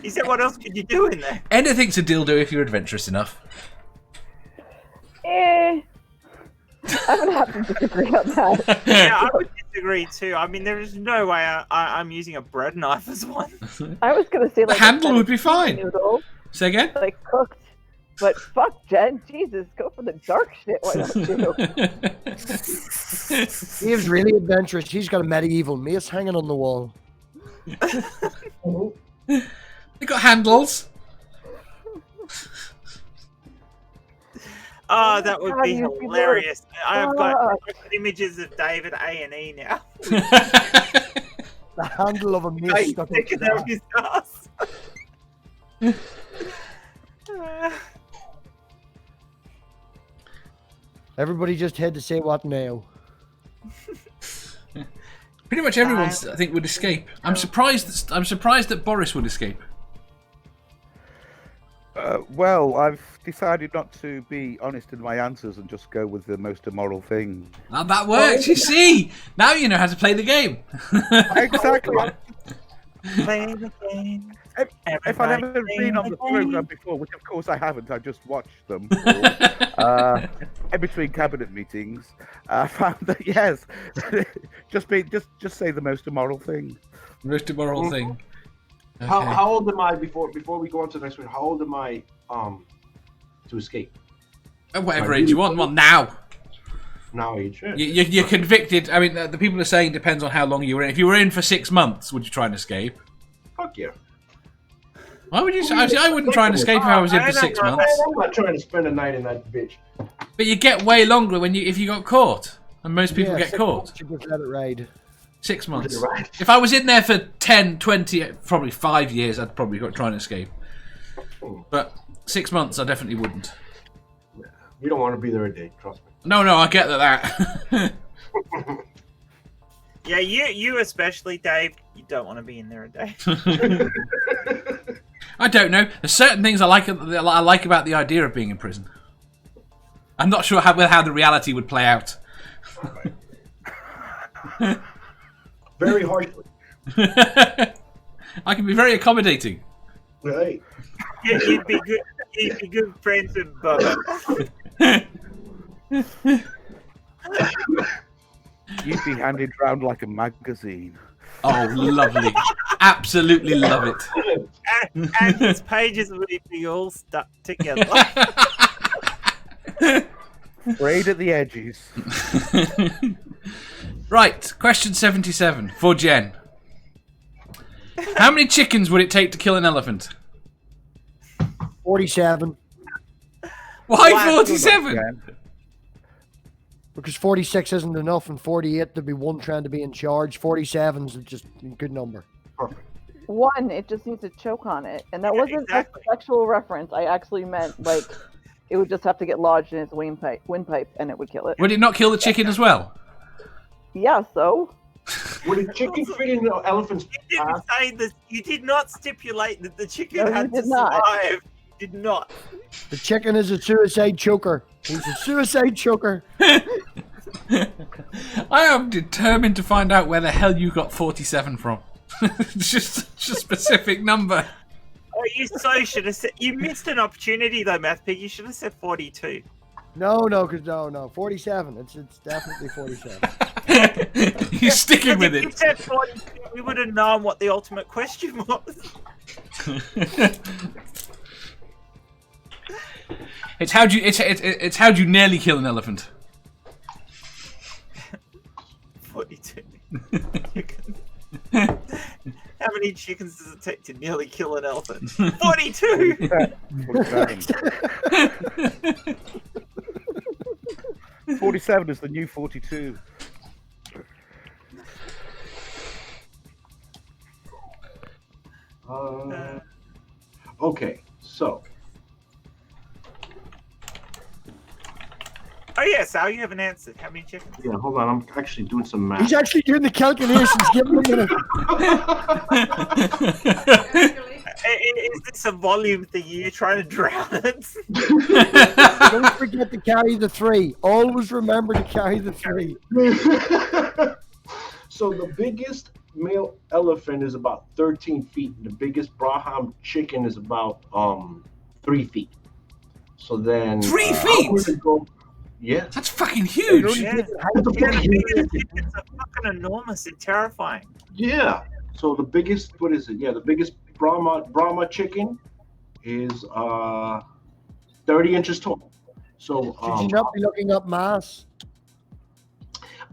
He said, what else could you do in there? Anything's a dildo if you're adventurous enough. I would have to disagree on that. Yeah, I would disagree too. I mean, there is no way I'm using a bread knife as one. I was gonna say The like handle would be fine. noodle, Say again? like cooked. But fuck, Jen, Jesus, go for the dark shit. Why don't you? He was really adventurous. He's got a medieval mace hanging on the wall. They got handles. Oh, that would God, be you'd be hilarious. I've got Fuck. images of David A&E now. The handle of a mace Like, stuck up sticking his out his ass. Everybody just had to say what now. Pretty much everyone, I think, would escape. I'm surprised that Boris would escape. Well, I've decided not to be honest in my answers and just go with the most immoral thing. Now that works, you see. Now you know how to play the game. Exactly. Play the game. If I'd Everybody ever play been on the the game. program before, which of course I haven't, I just watched them in between cabinet meetings, I found that yes, just say the most immoral thing. Most immoral thing. Okay. How old am I before we go on to the next one? How old am I to escape? At whatever age you want. Well, now. Now age. Yeah. You're convicted. I mean, the people are saying depends on how long you were in. If you were in for 6 months, would you try and escape? Fuck yeah. Why would you? I wouldn't try and escape if I was in for 6 months. I'm not trying to spend a night in that bitch. But you get way longer if you got caught, and most people Yeah, get 6 caught. months You just let it ride. 6 months. Right. If I was in there for 10, 20, probably 5 years, I'd probably try and escape. But 6 months, I definitely wouldn't. You don't want to be there a day, trust me. No, I get that. Yeah, you especially, Dave. You don't want to be in there a day. I don't know. There's certain things I like about the idea of being in prison. I'm not sure how the reality would play out. Very harshly. I can be very accommodating. Right. You'd be good. You'd be good friends with Bubba. You'd be handed round like a magazine. Oh, lovely. Absolutely love it. And his pages would be all stuck together. Frayed at the edges. Right, question 77 for Jen. How many chickens would it take to kill an elephant? 47. Why 47? Yeah. Because 46 isn't enough, and 48 there'd be one trying to be in charge. 47's just a good number. Perfect. One, it just needs to choke on it, and that Yeah, wasn't exactly. a sexual reference. I actually meant like it would just have to get lodged in its windpipe, and it would kill it. Would it not kill the chicken as well? Yeah, so Would a chicken fit in the elephant's You didn't path? say this. You did not stipulate that the chicken No, you had to did not. survive. You did not. The chicken is a suicide choker. He's a suicide choker. I am determined to find out where the hell you got 47 from. just a specific number. Oh, you so should have said. You missed an opportunity though, Math Pig. You should have said 42. No, 47. It's definitely 47. You're sticking with If you it. said 42, we would have known what the ultimate question was. It's how do you nearly kill an elephant? 42. Chicken. How many chickens does it take to nearly kill an elephant? 42! 47 is the new 42. Okay, so Oh yeah, Sal, you haven't answered. How many chickens? yeah, hold on. I'm actually doing some math. He's actually doing the calculations. Give him a minute. Is this a volume thing? You're trying to drown it? Don't forget to carry the 3. Always remember to carry the 3. So the biggest male elephant is about 13 feet. The biggest Braham chicken is about 3 feet. So then 3 feet? Yeah. That's fucking huge. Yeah, it's fucking enormous and terrifying. Yeah. So the biggest, what is it? Yeah, the biggest Brahma chicken is 30 inches tall. So Should you not be looking up mass?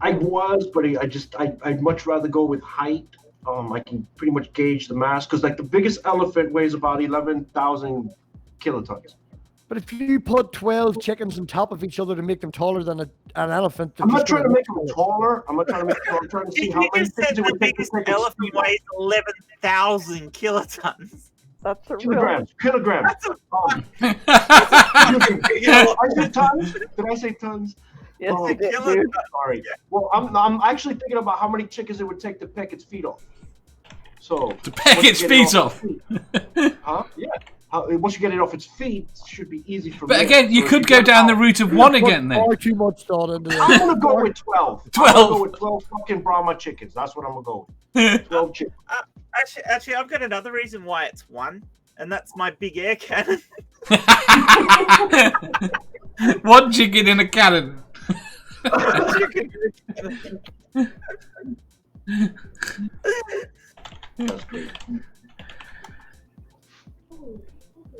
I was, but I'd much rather go with height. I can pretty much gauge the mass because like the biggest elephant weighs about 11,000 kilotons. But if you put 12 chickens on top of each other to make them taller than an elephant, I'm not trying to make them taller. I'm not trying to make them. I'm trying to see Did how you many just said things it the would take to biggest take a elephant speed up. weighs 11,000 kilotons? That's a real. Kilograms. That's a I said tons. Did I say tons? Yes, Oh, you did, killer. dude. Sorry. Well, I'm actually thinking about how many chickens it would take to peck its feet off. So To peck once you its get it feet off off. its feet- Huh? Yeah. Once you get it off its feet, it should be easy for me. But again, you So if could go get down the out- route of 1 again then. Far too much thought into I'm this. gonna go with 12. I'm 12. gonna go with 12 fucking Brahma chickens. That's what I'm gonna go with. 12 chickens. Actually, I've got another reason why it's 1, and that's my big air cannon. 1 chicken in a cannon. That's great.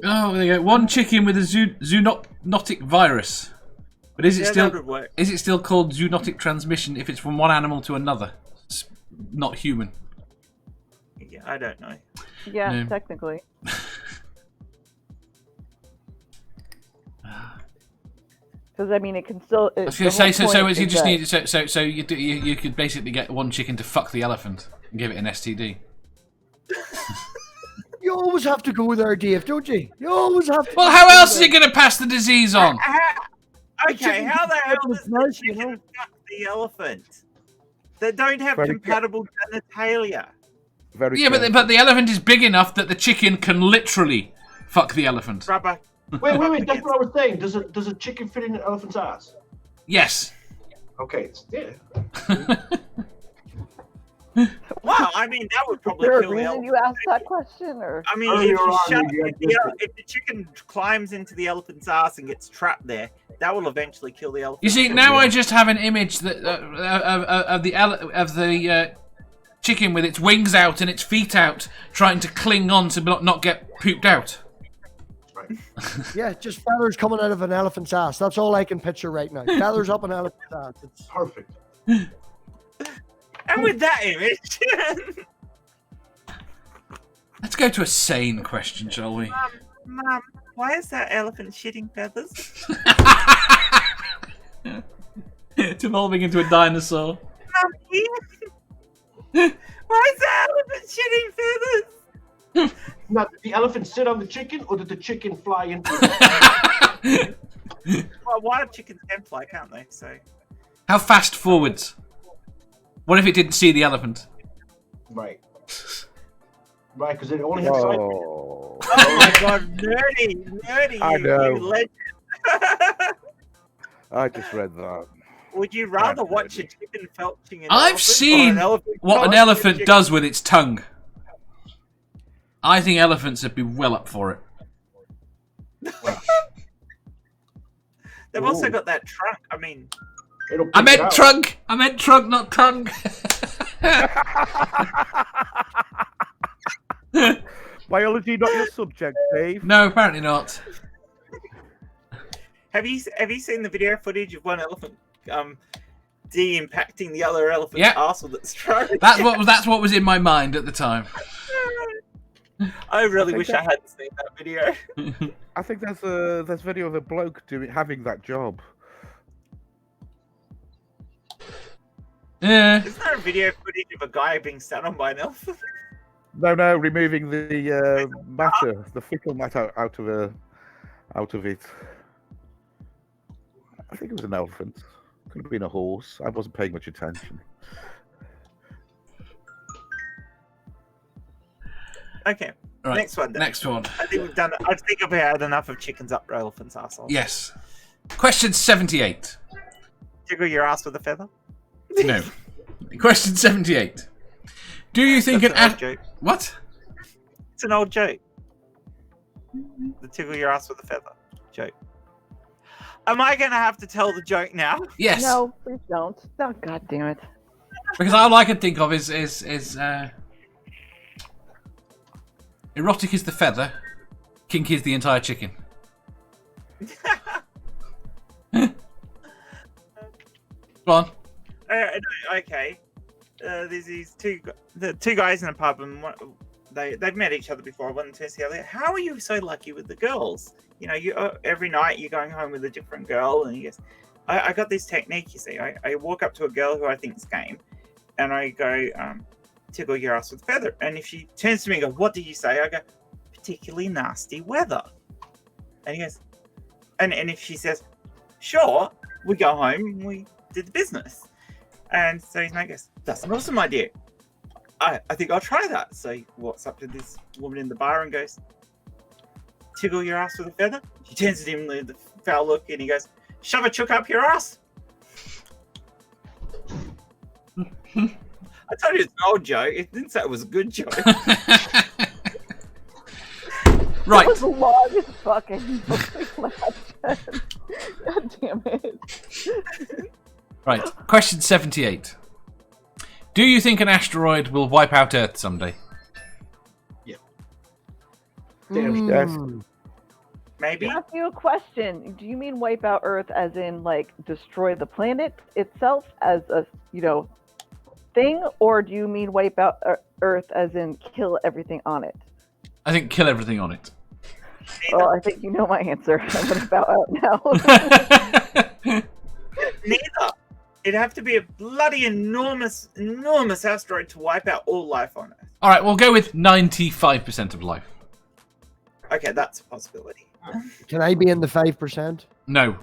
Oh, there you go. 1 chicken with a zoonotic virus. But is it Yeah, still that would work. is it still called zoonotic transmission if it's from one animal to another? It's not human. Yeah, I don't know. Yeah, No. technically. Because I mean, it can still. I was going to say you just need so you could basically get 1 chicken to fuck the elephant and give it an STD. You always have to go there, Dave, don't you? You always have to. Well, how else is it going to pass the disease on? Okay, how the hell It's does the nice, you chicken know. fuck the elephant? They don't have Very compatible genitalia. Very Yeah, careful. but the elephant is big enough that the chicken can literally fuck the elephant. Rubber. Wait. That's what I was saying. Does a chicken fit in an elephant's ass? Yes. Okay. Yeah. Wow, I mean that would Is probably there a kill the reason elephant. you asked that question, or? I mean, Earlier if, on, you you had if the chicken climbs into the elephant's ass and gets trapped there, that will eventually kill the elephant. You see, now I just have an image that of the chicken with its wings out and its feet out, trying to cling on to not get pooped out. Right. Yeah, just feathers coming out of an elephant's ass. That's all I can picture right now. Feathers up an elephant's ass. It's... Perfect. And with that image, Let's go to a sane question, shall we? Mum, why is that elephant shitting feathers? It's evolving into a dinosaur. Mummy, why is that elephant shitting feathers? Now, did the elephant sit on the chicken, or did the chicken fly into it? Well, wild chickens can fly, can't they? So How fast forwards? What if it didn't see the elephant? Right. Right, because it only had side. Oh. oh my god, nerdy, I know. you legend. I just read that. Would you rather That's watch a nerdy. chicken felching an I've elephant, or seen an elephant what an felching a elephant chicken? does with its tongue. I think elephants would be well up for it. They've also Ooh. got that trunk. I mean, It'll I pick it meant out. trunk. I meant trunk, not tongue. Biology not your subject, Dave. No, apparently not. have you seen the video footage of one elephant de-impacting the other elephant's Yeah. arsehole that's trying? That's what was in my mind at the time. I really I think wish I that- hadn't seen that video. I think there's video of a bloke having that job. Yeah. Isn't there a video footage of a guy being sat on by an elephant? No, removing the matter, the fecal matter out of it. I think it was an elephant. Could have been a horse. I wasn't paying much attention. Okay. Right. Next one. Then. Next one. I think we've done. I think I've had enough of chickens up elephants' assholes. Yes. Question 78. Tickle your ass with a feather. No. Question 78. Do you think That's an an old joke. What? It's an old joke. The tickle your ass with a feather joke. Am I going to have to tell the joke now? Yes. No, please don't. Oh, God damn it. Because all I can think of is erotic is the feather, kinky is the entire chicken. Go on. Okay. There's these two guys in a pub, and they've met each other before. One says the other, "How are you so lucky with the girls? You know, every night you're going home with a different girl." And he goes, "I got this technique. You see, I walk up to a girl who I think's game, and I go, tickle your ass with a feather. And if she turns to me and goes, 'What did you say?' I go, 'Particularly nasty weather.'" And he goes, and if she says, "Sure," we go home and we did the business. And so his mate goes, "That's an awesome idea. I think I'll try that." So he walks up to this woman in the bar and goes, "Tickle your ass with a feather?" She turns at him with the foul look and he goes, "Shove a chook up your ass." I told you it's an old joke. It didn't say it was a good joke. Right. That was the longest fucking lesson. God damn it. Right. Question 78. Do you think an asteroid will wipe out Earth someday? Yeah. Yes. Maybe. To ask you a question, do you mean wipe out Earth as in like destroy the planet itself as a thing, or do you mean wipe out Earth as in kill everything on it? I think kill everything on it. Well, I think you know my answer. I'm gonna bow out now. Neither. It'd have to be a bloody enormous asteroid to wipe out all life on Earth. All right, we'll go with 95% of life. Okay, that's a possibility. Can I be in the 5%? No.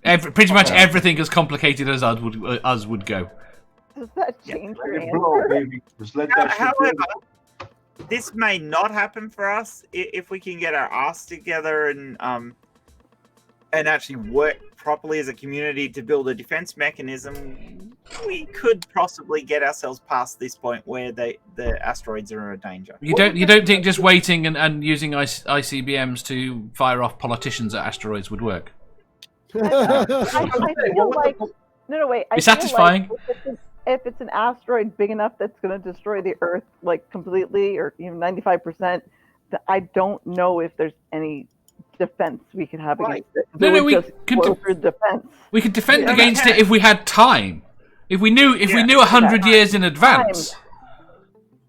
Pretty much everything as complicated as us would go. Does that change your Let it blow, answer? baby. Just let that shit However, blow. this may not happen for us if we can get our ass together and actually work properly as a community to build a defense mechanism. We could possibly get ourselves past this point where the asteroids are a danger. You don't think just waiting and using ICBMs to fire off politicians at asteroids would work? I feel like no wait. I Be feel satisfying. Like if it's an asteroid big enough that's going to destroy the Earth like completely, or even 95%, I don't know if there's any defense we could have against it. No, we just could blow through defense. We could defend against it if we had time. If we knew 100 years in advance.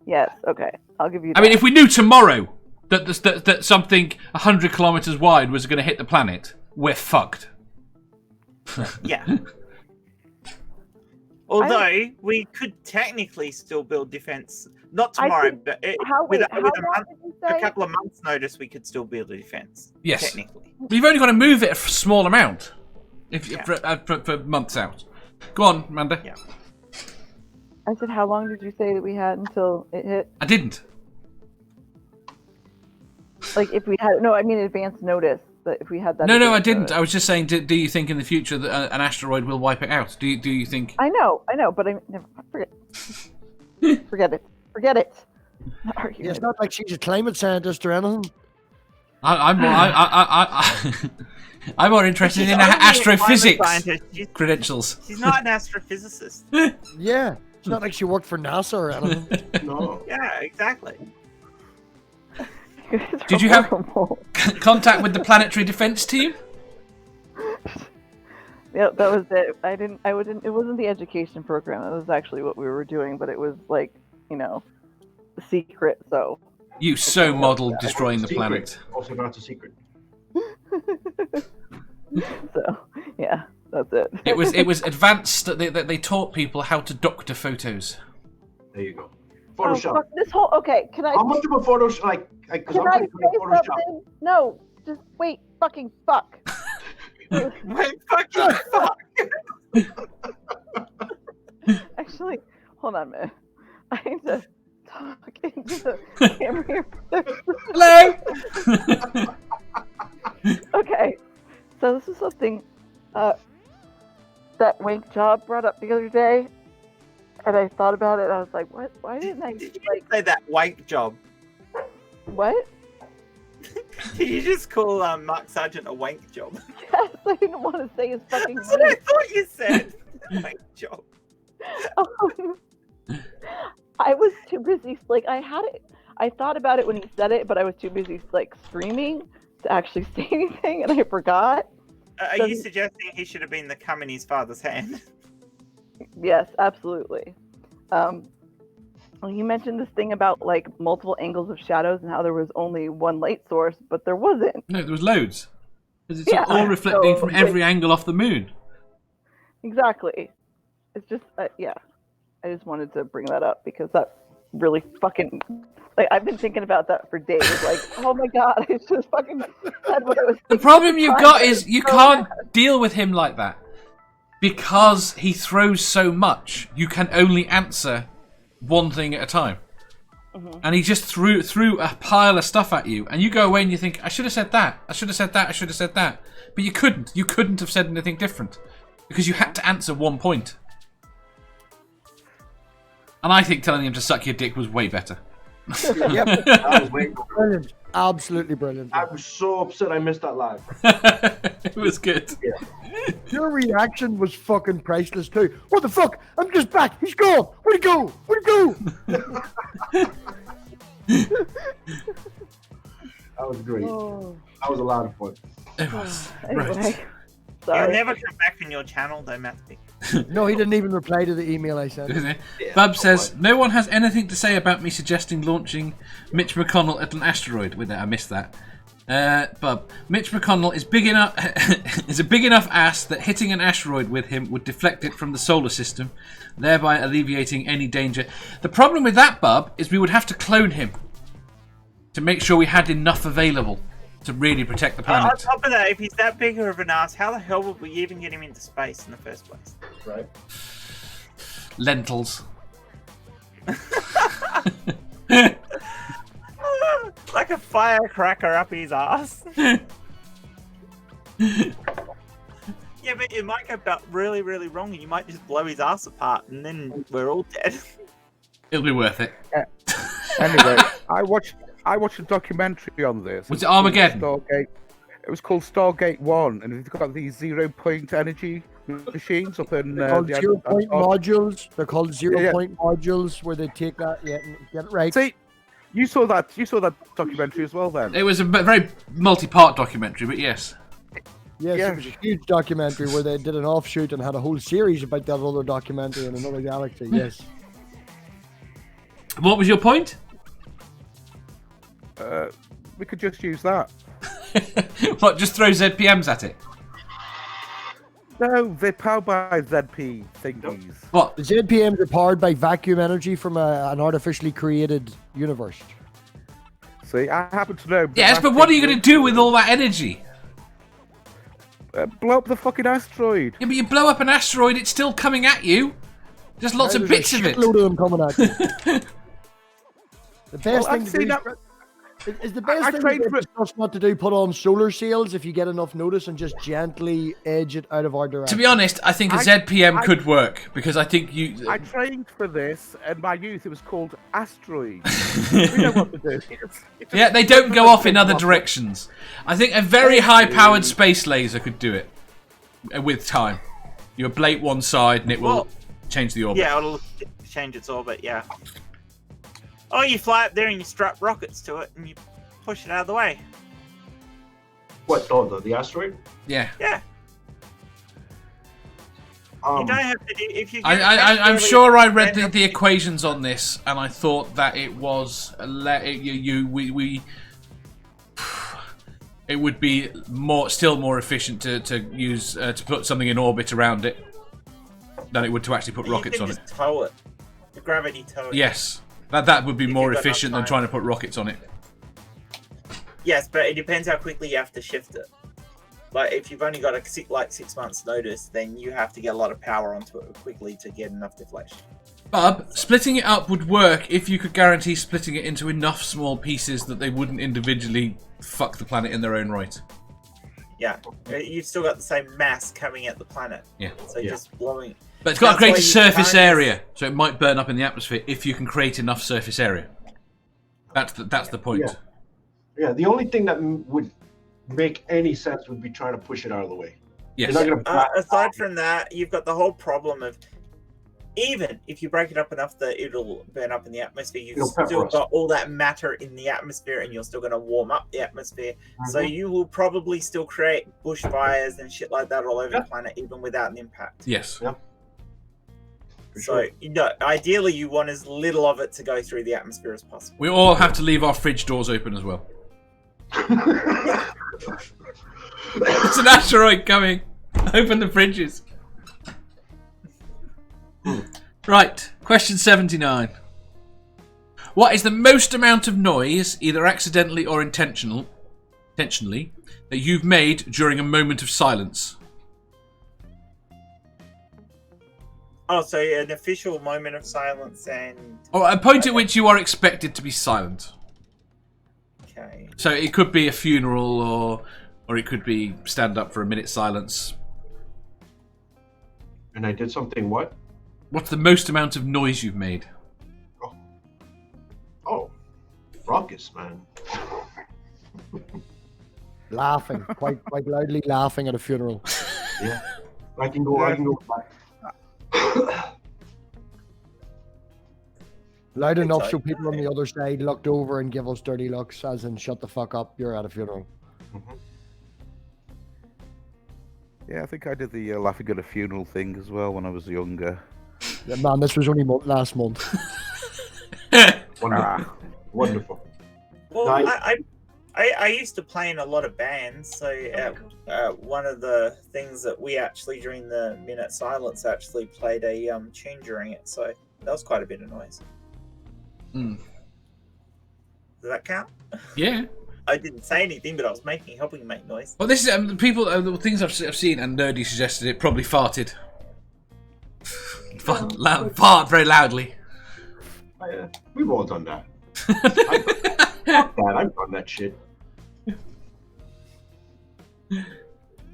Yes. Okay. I'll give you that. I mean, if we knew tomorrow that something 100 kilometers wide was going to hit the planet, we're fucked. Yeah. Although we could technically still build defense, not tomorrow, but with a couple of months' notice, we could still build a defense. Yes. Technically. We've only got to move it a small amount for months out. Go on, Amanda. Yeah. I said, how long did you say that we had until it hit? I didn't. Like, if we had advance notice. But if we had that. No, I didn't. I was just saying, do you think in the future that an asteroid will wipe it out? Do you think? I know, but I never forget it. Forget it. Yeah, it's not like she's a climate scientist or anything. I'm more interested in astrophysics credentials. She's not an astrophysicist. Yeah, it's not like she worked for NASA or anything. No. Yeah, exactly. Did you have contact with the planetary defense team? Yeah, that was it. It wasn't the education program. That was actually what we were doing, but it was like, secret. So You modeled destroying the planet. Also not a secret. So yeah, that's it. It was advanced. They taught people how to doctor photos. There you go. Photoshop. fuck this whole. Okay, can I? How much of a Photoshop? Like, because Can I'm I pretty good say at Photoshop. something? No, just wait. Fucking fuck. Wait, fucking fuck. Actually, hold on a minute. I need to talk into the camera here. Hello. Okay, so this is something that Wink Job brought up the other day, and I thought about it. And I was like, "What? Why didn't I Did you like say that wank job? what?" Did you just call Mark Sargent a wank job? Yes, I didn't want to say his fucking That's what I name. thought you said. Wank job. I was too busy. Like I thought about it when he said it, but I was too busy like screaming to actually say anything, and I forgot. Are you suggesting he should have been the cum in his father's hand? Yes, absolutely. Well, you mentioned this thing about like multiple angles of shadows and how there was only one light source, but there wasn't. No, there was loads. Because it's Yeah, all reflecting so, from every angle off the moon. Exactly. It's just yeah. I just wanted to bring that up because that really fucking like I've been thinking about that for days. Like, oh my god, I just fucking said what I was. The problem you've got is you so can't deal with him like that. Because he throws so much, you can only answer one thing at a time. Mhm. And he just threw a pile of stuff at you, and you go away and you think, I should have said that, I should have said that, I should have said that. But you couldn't. You couldn't have said anything different. Because you had to answer one point. And I think telling him to suck your dick was way better. Yep. That was way cool. Brilliant. Absolutely brilliant. I was so upset I missed that live. It was good. Your reaction was fucking priceless too. What the fuck? I'm just back. He's gone. Where'd he go? Where'd he go? That was great. Oh, That was a lot of fun. It was. anyway, Right. He'll sorry. never come back on your channel, though, Matthew. No, he didn't even reply to the email I sent. Isn't it? Bub says, no one has anything to say about me suggesting launching Mitch McConnell at an asteroid. With it, I missed that. Bub, Mitch McConnell is big enough is a big enough ass that hitting an asteroid with him would deflect it from the solar system, thereby alleviating any danger. The problem with that, Bub, is we would have to clone him to make sure we had enough available to really protect the On planet. top of that, if he's that big of an ass, how the hell would we even get him into space in the first place? Right? Lentils. Like a firecracker up his ass. Yeah, but it might go about really, really wrong, and you might just blow his ass apart, and then we're all dead. It'll be worth it. Anyway, I watched a documentary on this. Was it Armageddon? Stargate. It was called Stargate 1, and it's got these 0-point energy machines up in They're called the 0-point modules. They're called yeah. 0-point modules where they take that. Yeah, get it right. See, you saw that documentary as well, then. It was a very multi-part documentary, but yes. Yes, Yeah. it was a huge documentary where they did an offshoot and had a whole series about that other documentary in another galaxy. Yes. What was your point? We could just use that. What, just throw ZPMs at it? No, they're powered by ZP thingies. What? The ZPMs are powered by vacuum energy from an artificially created universe. See, I happen to know. Yes, but what are you going to do with all that energy? Blow up the fucking asteroid. Yeah, but you blow up an asteroid, it's still coming at you. Just lots of There's bits a of it. shitload of them coming at you. The best Well, thing I've to seen do that- is the I best thing trained to for- discuss not to do. Put on solar sails if you get enough notice, and just gently edge it out of our direction. To be honest, I think a ZPM could work, because I think you... I trained for this in my youth. It was called asteroid. We know what to do. It's Yeah, they don't go off in other directions. I think a very high-powered space laser could do it. With time. You ablate one side and it will Well, change the orbit. Yeah, it'll change its orbit, yeah. Oh, you fly up there and you strap rockets to it and you push it out of the way. What? Oh, the asteroid? Yeah. Yeah. You don't have to do if you. I'm sure I read the equations on this, and I thought that it was it would be still more efficient to use to put something in orbit around it than it would to actually put rockets on it. Just tow it. The gravity tow it. Yes, That would be If more you've got enough efficient than time. trying to put rockets on it. Yes, but it depends how quickly you have to shift it. Like, if you've only got like 6 months notice, then you have to get a lot of power onto it quickly to get enough deflection. Bub, splitting it up would work if you could guarantee splitting it into enough small pieces that they wouldn't individually fuck the planet in their own right. Yeah, you've still got the same mass coming at the planet. Yeah. So just blowing. But it's got to That's create why a you surface can't area, so it might burn up in the atmosphere if you can create enough surface area. That's the point. Yeah. Yeah, the only thing that would make any sense would be trying to push it out of the way. Yes. You're not gonna Aside from that, you've got the whole problem of even if you break it up enough that it'll burn up in the atmosphere, you've It'll still pepper us. got all that matter in the atmosphere and you're still going to warm up the atmosphere. So you will probably still create bushfires and shit like that all over the planet even without an impact. Yes. Yeah. So, ideally you want as little of it to go through the atmosphere as possible. We all have to leave our fridge doors open as well. It's an asteroid coming. Open the fridges. Right, question 79. What is the most amount of noise, either accidentally or intentionally, that you've made during a moment of silence? Oh, so an official moment of silence and... Or a point at which you are expected to be silent. Okay. So it could be a funeral or it could be stand up for a minute silence. And I did something what? What's the most amount of noise you've made? Oh, raucous, man. Laughing, quite loudly laughing at a funeral. Yeah, I can go back. Loud enough so people on the other side looked over and give us dirty looks, as in shut the fuck up, you're at a funeral. Yeah, I think I did the laughing at a funeral thing as well when I was younger. Yeah, man, this was only last month. Wonderful. Wonderful. Well, Nice. I used to play in a lot of bands, so one of the things that we actually during the minute silence actually played a tune during it, so that was quite a bit of noise. Mm. Does that count? Yeah. I didn't say anything, but I was helping make noise. Well, this is the people. The things I've seen, and Nerdy suggested it. Probably farted. Fart very loudly. We've all done that. I've done that shit.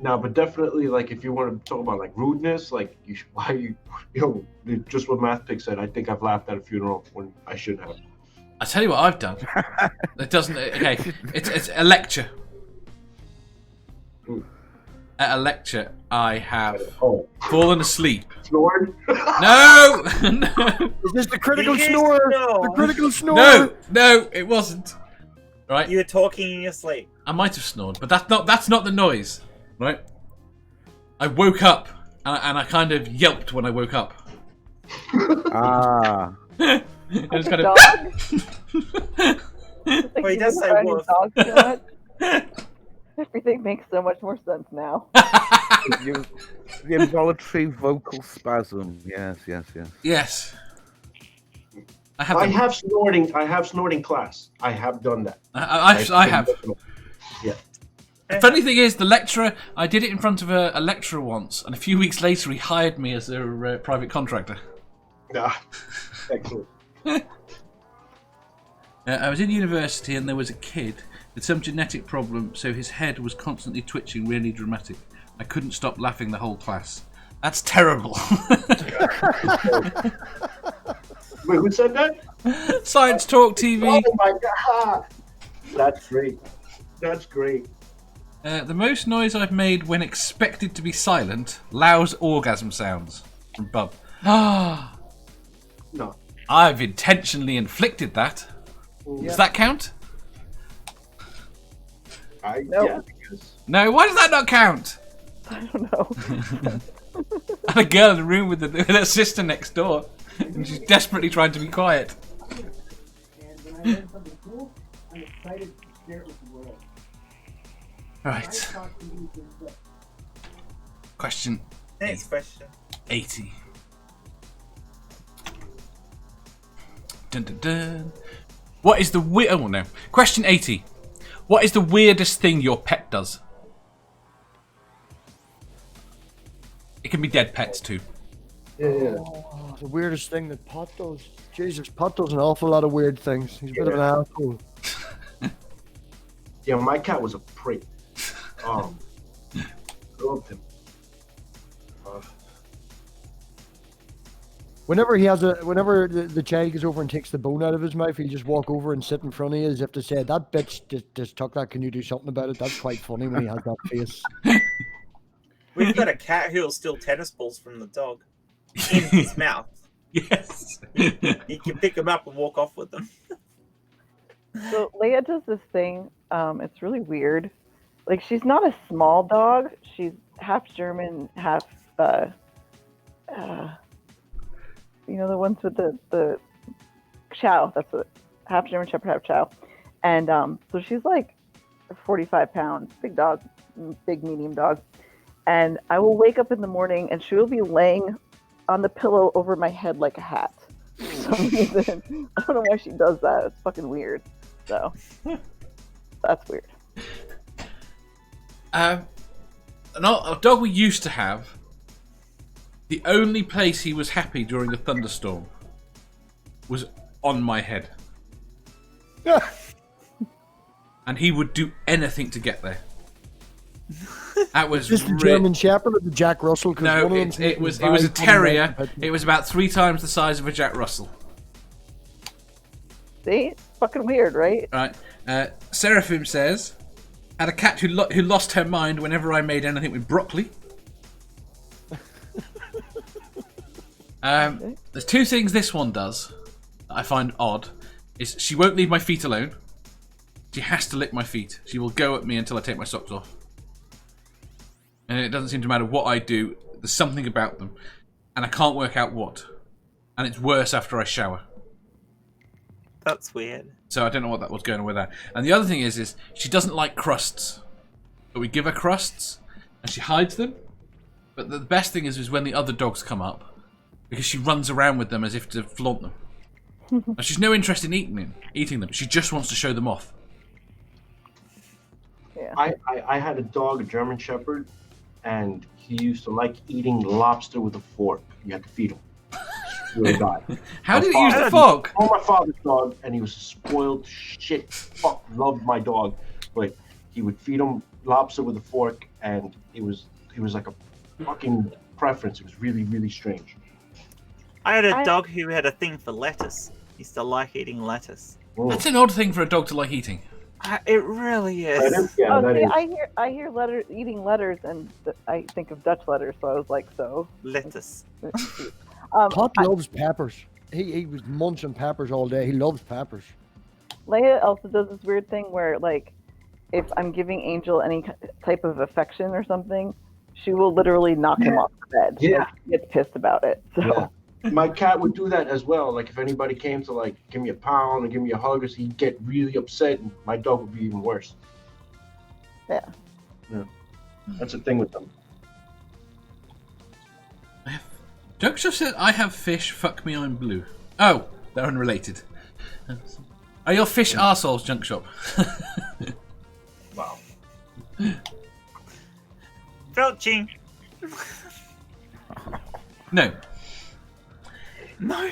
No, but definitely, like, if you want to talk about like rudeness, like just what MathPick said. I think I've laughed at a funeral when I shouldn't have. I tell you what I've done. It doesn't. Okay, it's a lecture. At a lecture, I have fallen asleep. Snored? No, no, Is this the critical You snore? snore. The critical snore? no, it wasn't. Right, You were talking in your sleep. I might have snored, but that's not the noise. Right, I woke up and I kind of yelped when I woke up. Ah. It was Like kind a of. dog? Like Well, he you does wouldn't say run your wolf. dog so much? Everything makes so much more sense now. The involuntary vocal spasm. Yes. Yes, I have. I have snorting class. I have done that. I have. Yeah. The funny thing is, the lecturer, I did it in front of a lecturer once, and a few weeks later he hired me as a private contractor. Excellent. I was in university and there was a kid with some genetic problem, so his head was constantly twitching, really dramatic. I couldn't stop laughing the whole class. That's terrible. Wait, who said that? Science Talk TV. Oh my god! That's great. That's great. The most noise I've made when expected to be silent, loud orgasm sounds from Bub. Ah. No. I've intentionally inflicted that. Does that count? No. Yeah, because No, why does that not count? I don't know. I had a girl in the room with her sister next door, and she's desperately trying to be quiet. And when I learn something cool, I'm excited to share it with the world. Right. I talk to you to this. Question Next question. 80. Dun, dun, dun. What is the Oh no. Question 80. What is the weirdest thing your pet does? It can be dead pets too. Yeah. Oh, the weirdest thing that Pot does. Jesus, Pot does an awful lot of weird things. He's a bit of an asshole. Yeah, my cat was a prick. Loved him. Whenever the child goes over and takes the bone out of his mouth, he'll just walk over and sit in front of you as if to say, "That bitch just took that. Can you do something about it?" That's quite funny when he has that face. We've got a cat who'll steal tennis balls from the dog in his mouth. Yes. You can pick them up and walk off with them. So Leia does this thing. It's really weird. Like, she's not a small dog. She's half German, half you know, the ones with the chow. That's what, half German Shepherd, half chow. And so she's like 45 pounds, big dog, big medium dog. And I will wake up in the morning and she will be laying on the pillow over my head like a hat. For some reason. I don't know why she does that. It's fucking weird. So that's weird. A dog we used to have, the only place he was happy during a thunderstorm was on my head. And he would do anything to get there. That was Just the German Shepherd or the Jack Russell? No, it was a terrier. It was about 3 times the size of a Jack Russell. See? It's fucking weird, right? Right. Seraphim says, had a cat who lost her mind whenever I made anything with broccoli. There's 2 things this one does that I find odd. Is she won't leave my feet alone. She has to lick my feet. She will go at me until I take my socks off. And it doesn't seem to matter what I do. There's something about them. And I can't work out what. And it's worse after I shower. That's weird. So I don't know what was going on with that. And the other thing is she doesn't like crusts. But we give her crusts, and she hides them. But the best thing is when the other dogs come up, because she runs around with them as if to flaunt them. And she's no interest in eating them. She just wants to show them off. Yeah. I had a dog, a German Shepherd, and he used to like eating lobster with a fork. You had to feed him. Really died. How did he use the fork? Oh, my father's dog, and he was a spoiled shit. Fuck, loved my dog, but he would feed him lobster with a fork, and it was like a fucking preference. It was really, really strange. I had a dog who had a thing for lettuce. He used to like eating lettuce. That's an odd thing for a dog to like eating. It really is. Yeah, Oh, that see, is. I hear eating letters, and I think of Dutch letters. So I was like, so. Lettuce. Pot loves peppers. He was munching peppers all day. He loves peppers. Leia also does this weird thing where, like, if I'm giving Angel any type of affection or something, she will literally knock him off the bed. Yeah. Like, she gets pissed about it. So. Yeah. My cat would do that as well. Like if anybody came to like give me a pound or give me a hug, he'd get really upset, and my dog would be even worse. Yeah. That's the thing with them. Doug just said, I have fish, fuck me, I'm blue. Oh, they're unrelated. Are your fish arseholes, Junk Shop? Wow. Felching. No. No.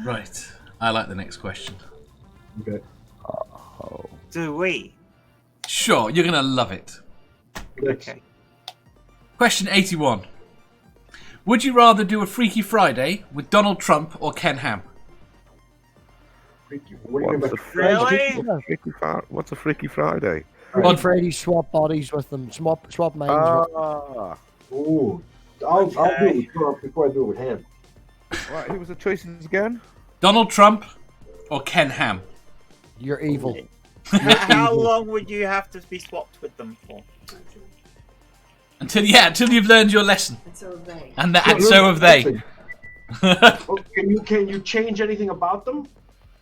Right. I like the next question. Okay. Do we? Sure, you're going to love it. Okay. Question 81. Would you rather do a Freaky Friday with Donald Trump or Ken Ham? Freaky. What do you mean by Really? What's a Freaky Friday? Freddie Freddy swap bodies with them. Swap minds with them. Ooh. I'll do it with Trump before I do it with him. Right, who was the choices again? Donald Trump or Ken Ham? You're evil. How long would you have to be swapped with them for? Until you've learned your lesson. And so have they. And so have they. Oh, can you change anything about them?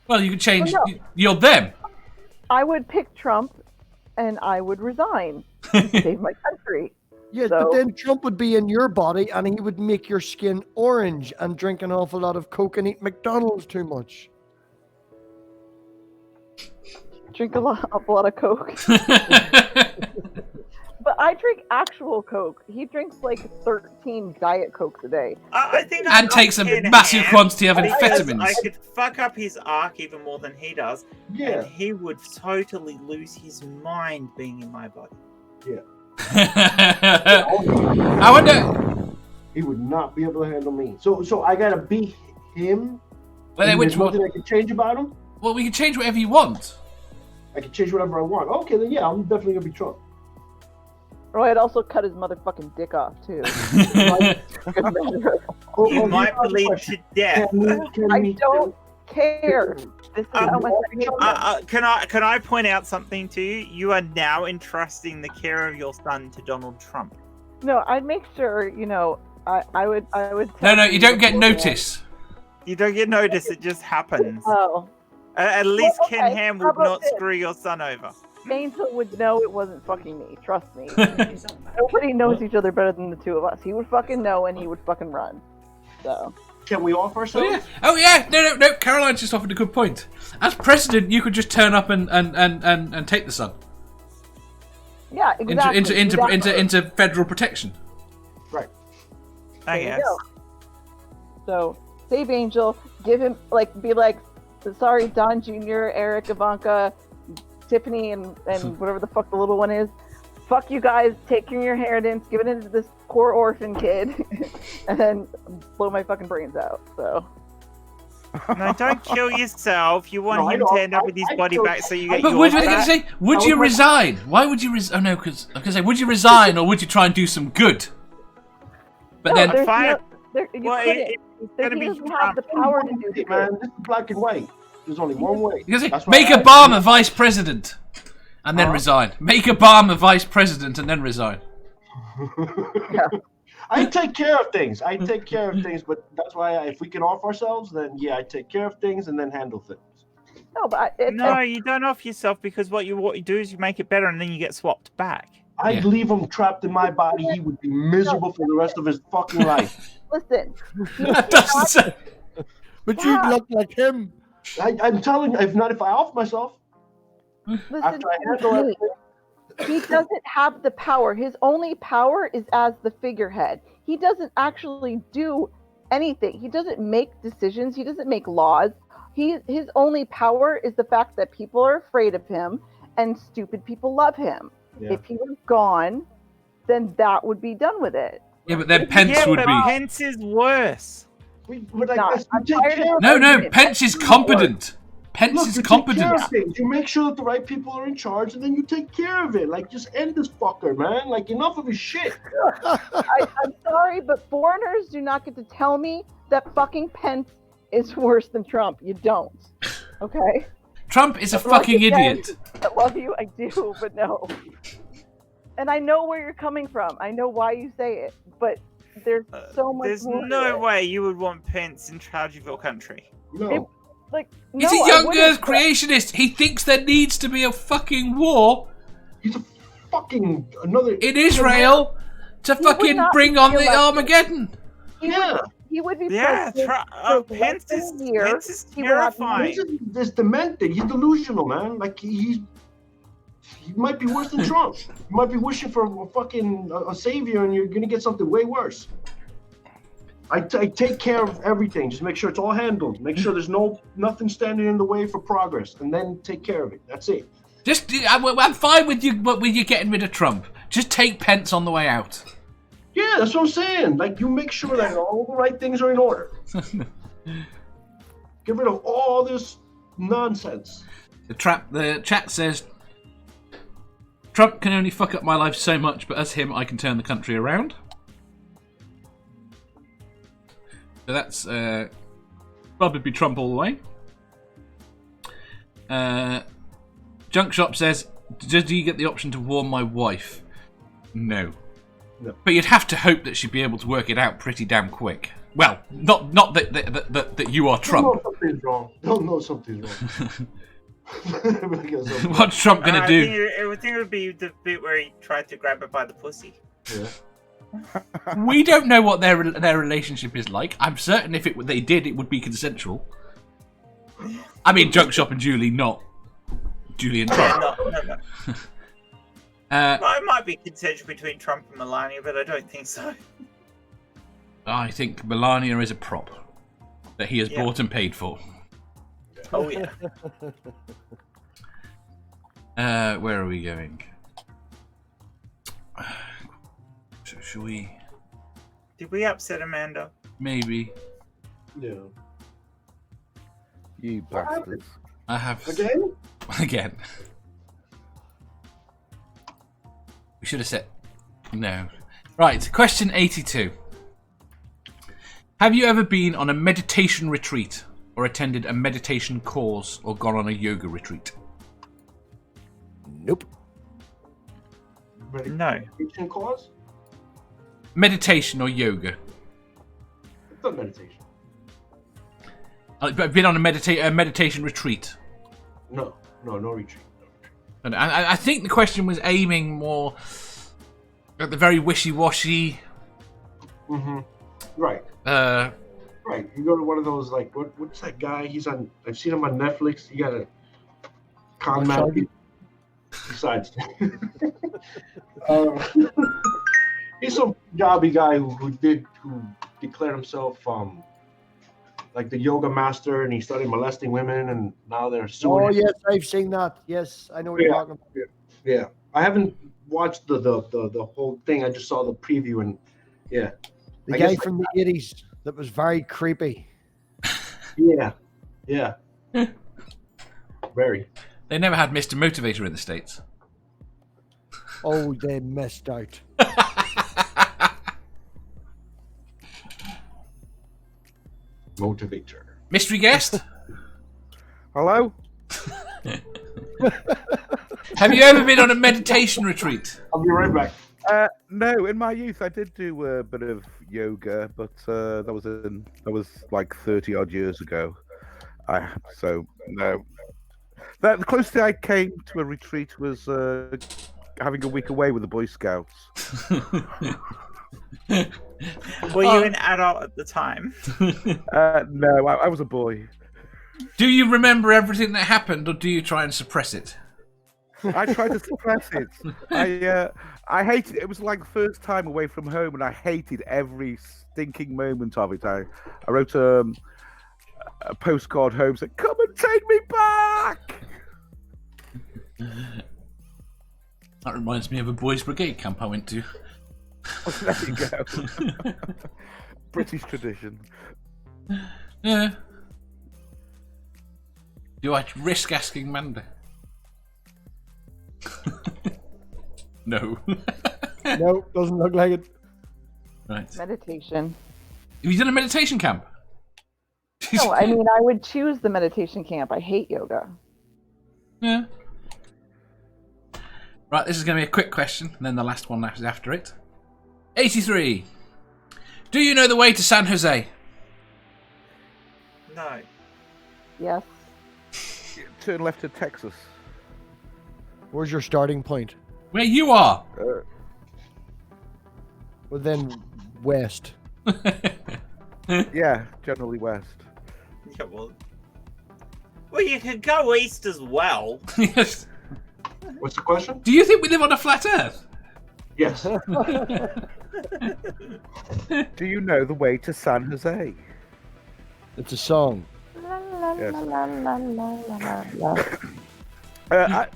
Well, you can change. Oh, no. You're them. I would pick Trump, and I would resign and save my country. Yes, So- but then Trump would be in your body and he would make your skin orange and drink an awful lot of Coke and eat McDonald's too much. Drink a lot of Coke. But I drink actual Coke. He drinks like 13 Diet Cokes a day. I think And takes a massive quantity of because amphetamines. I could fuck up his arc even more than he does, Yeah. and he would totally lose his mind being in my body. I wonder. He would not be able to handle me. So I gotta be him. Well, then and which there's nothing one? I can change about him. Well, we can change whatever you want. I can change whatever I want. Okay, then yeah, I'm definitely gonna be Trump. Or I'd also cut his motherfucking dick off too. You might bleed to death. I don't care. This is how much I feel. Can I point out something to you? You are now entrusting the care of your son to Donald Trump. No, I'd make sure, I would No, you don't get notice. You don't get notice; it just happens. Oh. At least Well, Ken okay, Ham how would about not this? screw your son over. Angel would know it wasn't fucking me. Trust me. Nobody knows each other better than the two of us. He would fucking know and he would fucking run. So. Can we off ourselves? Oh yeah. No. Caroline just offered a good point. As president, you could just turn up and take the son Yeah, exactly. into federal protection. Right. I There you guess. go. So save Angel. Give him be like, sorry, Don Jr., Eric, Ivanka, Tiffany, and whatever the fuck the little one is. Fuck you guys. Take your inheritance. Give it to this poor orphan kid, and then blow my fucking brains out. So. No, don't kill yourself. You want No, I him don't. to end up with his I body killed- back so you get But yours what was I going back. to say? Would you resign? Why would you resign? Oh no, because I was going to say, would you resign or would you try and do some good? But No, then, there's Fine. you Well, couldn't. it's gonna He be doesn't have the Trump. power to do Hey, it. man, this is black and white. There's only one way. you can say, That's why make I- Obama vice president and then resign. Make Obama vice president and then resign. I take care of things. But that's why if we can off ourselves, then yeah, I take care of things and then handle things. No, but No, you don't off yourself because what you do is you make it better and then you get swapped back. I'd Yeah. leave him trapped in my body. He would be miserable for the rest of his fucking life. listen. That doesn't say- But you'd look like him. I'm telling you, if I off myself, Listen after I to handle me. everything, He doesn't have the power. His only power is as the figurehead. He doesn't actually do anything. He doesn't make decisions. He doesn't make laws. His only power is the fact that people are afraid of him and stupid people love him. Yeah. If he was gone, then that would be done with it. Yeah, but then Pence yeah, would but be. Pence is worse. but I Not. guess I'm you take tired of care. it. No, Pence is competent. Pence Look, is you take care competent. of things. You make sure that the right people are in charge, and then you take care of it. Like, just end this fucker, man. Like, enough of his shit. I'm sorry, but foreigners do not get to tell me that fucking Pence is worse than Trump. You don't. Okay? Trump is a Like fucking you said, idiot. I love you, I do, but no. And I know where you're coming from. I know why you say it, but there's so much There's more to no it. way you would want Pence in charge of your country. No. Like, He's no, a I young wouldn't, Earth but- creationist. He thinks there needs to be a fucking war He's a fucking another. in Israel to would fucking not bring be on the elected. Armageddon. Yeah. He would be Yeah, president for Pence less is than a year. Pence is He would have terrifying. He's demented. He's delusional, man. Like he might be worse than Trump. You might be wishing for a fucking a savior, and you're gonna get something way worse. I take care of everything. Just make sure it's all handled. Make sure there's nothing standing in the way for progress, and then take care of it. That's it. I'm fine with you getting rid of Trump. Just take Pence on the way out. Yeah, that's what I'm saying. Like, you make sure that all the right things are in order. Get rid of all this nonsense. The chat says Trump can only fuck up my life so much, but as him, I can turn the country around. So that's probably Trump all the way. Junk Shop says, do you get the option to warn my wife? No. But you'd have to hope that she'd be able to work it out pretty damn quick. Well, not that you are Trump. They'll know something's wrong. What's Trump gonna do? I think it would be the bit where he tried to grab her by the pussy. Yeah. We don't know what their relationship is like. I'm certain if they did, it would be consensual. I mean, Junk Shop and Julie, not Julie and Trump. No. It might be contention between Trump and Melania, but I don't think so. I think Melania is a prop that he has bought and paid for. Oh yeah. Where are we going? Should we? Did we upset Amanda? Maybe. No. You bastards. I have Again? again. We should have said no. Right, question 82. Have you ever been on a meditation retreat or attended a meditation course or gone on a yoga retreat? Nope. No. Meditation cause? Meditation or yoga? I've done meditation. I've been on a meditation retreat. No retreat. And I think the question was aiming more at the very wishy-washy. Mm-hmm. Right. Right. You go to one of those, like, what's that guy? I've seen him on Netflix. You got a con man. Besides. He's some jobby guy who declared himself like the yoga master, and he started molesting women, and now they're suing. Oh him. yes, I've seen that. Yes, I know what you're talking about. Yeah, I haven't watched the whole thing. I just saw the preview, and yeah. The I guy guess- from the 80s that was very creepy. Yeah. Very. They never had Mr. Motivator in the States. Oh, they missed out. Motivator. Mystery guest? Hello? Have you ever been on a meditation retreat? I'll be right back. No, in my youth I did do a bit of yoga, but that was like 30 odd years ago. So no. The closest I came to a retreat was having a week away with the Boy Scouts. Were you an adult at the time? No, I was a boy. Do you remember everything that happened, or do you try and suppress it? I tried to suppress it. I hated it. It was like the first time away from home, and I hated every stinking moment of it. I wrote a postcard home saying, "Come and take me back." That reminds me of a boys' brigade camp I went to. There you go. British tradition. Yeah. Do I risk asking Manda? No. No, doesn't look like it. Right. Meditation. Have you done a meditation camp? No, I mean, I would choose the meditation camp. I hate yoga. Yeah. Right, this is going to be a quick question, and then the last one is after it. 83. Do you know the way to San Jose? No. Yes. Turn left to Texas. Where's your starting point? Where you are. Well, then west. Yeah, generally west. Yeah, well, you could go east as well. Yes. What's the question? Do you think we live on a flat Earth? Yes. Do you know the way to San Jose? It's a song. Yes. La.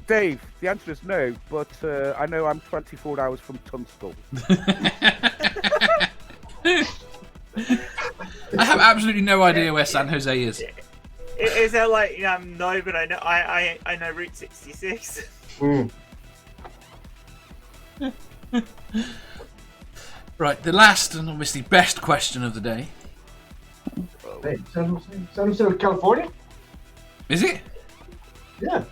Dave, the answer is no, but I know I'm 24 hours from Tunstall. I have absolutely no idea where San Jose is. Is that like no? But I know Route 66. Right, the last and obviously best question of the day. Hey, San Jose, California? Is it? Yeah.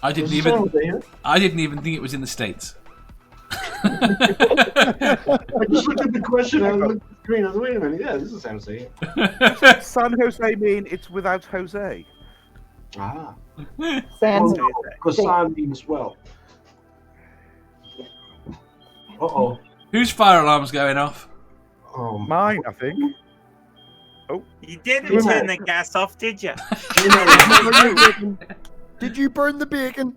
I didn't There's a San even. Jose here. I didn't even think it was in the States. I just looked at the question. I looked at the screen. I was wait a minute. Yeah, this is San Jose. San Jose mean it's without Jose. Ah. San Because San means well. Uh-oh. Whose fire alarm's going off? Mine, I think. You didn't turn the gas off, did you? Did you burn the bacon?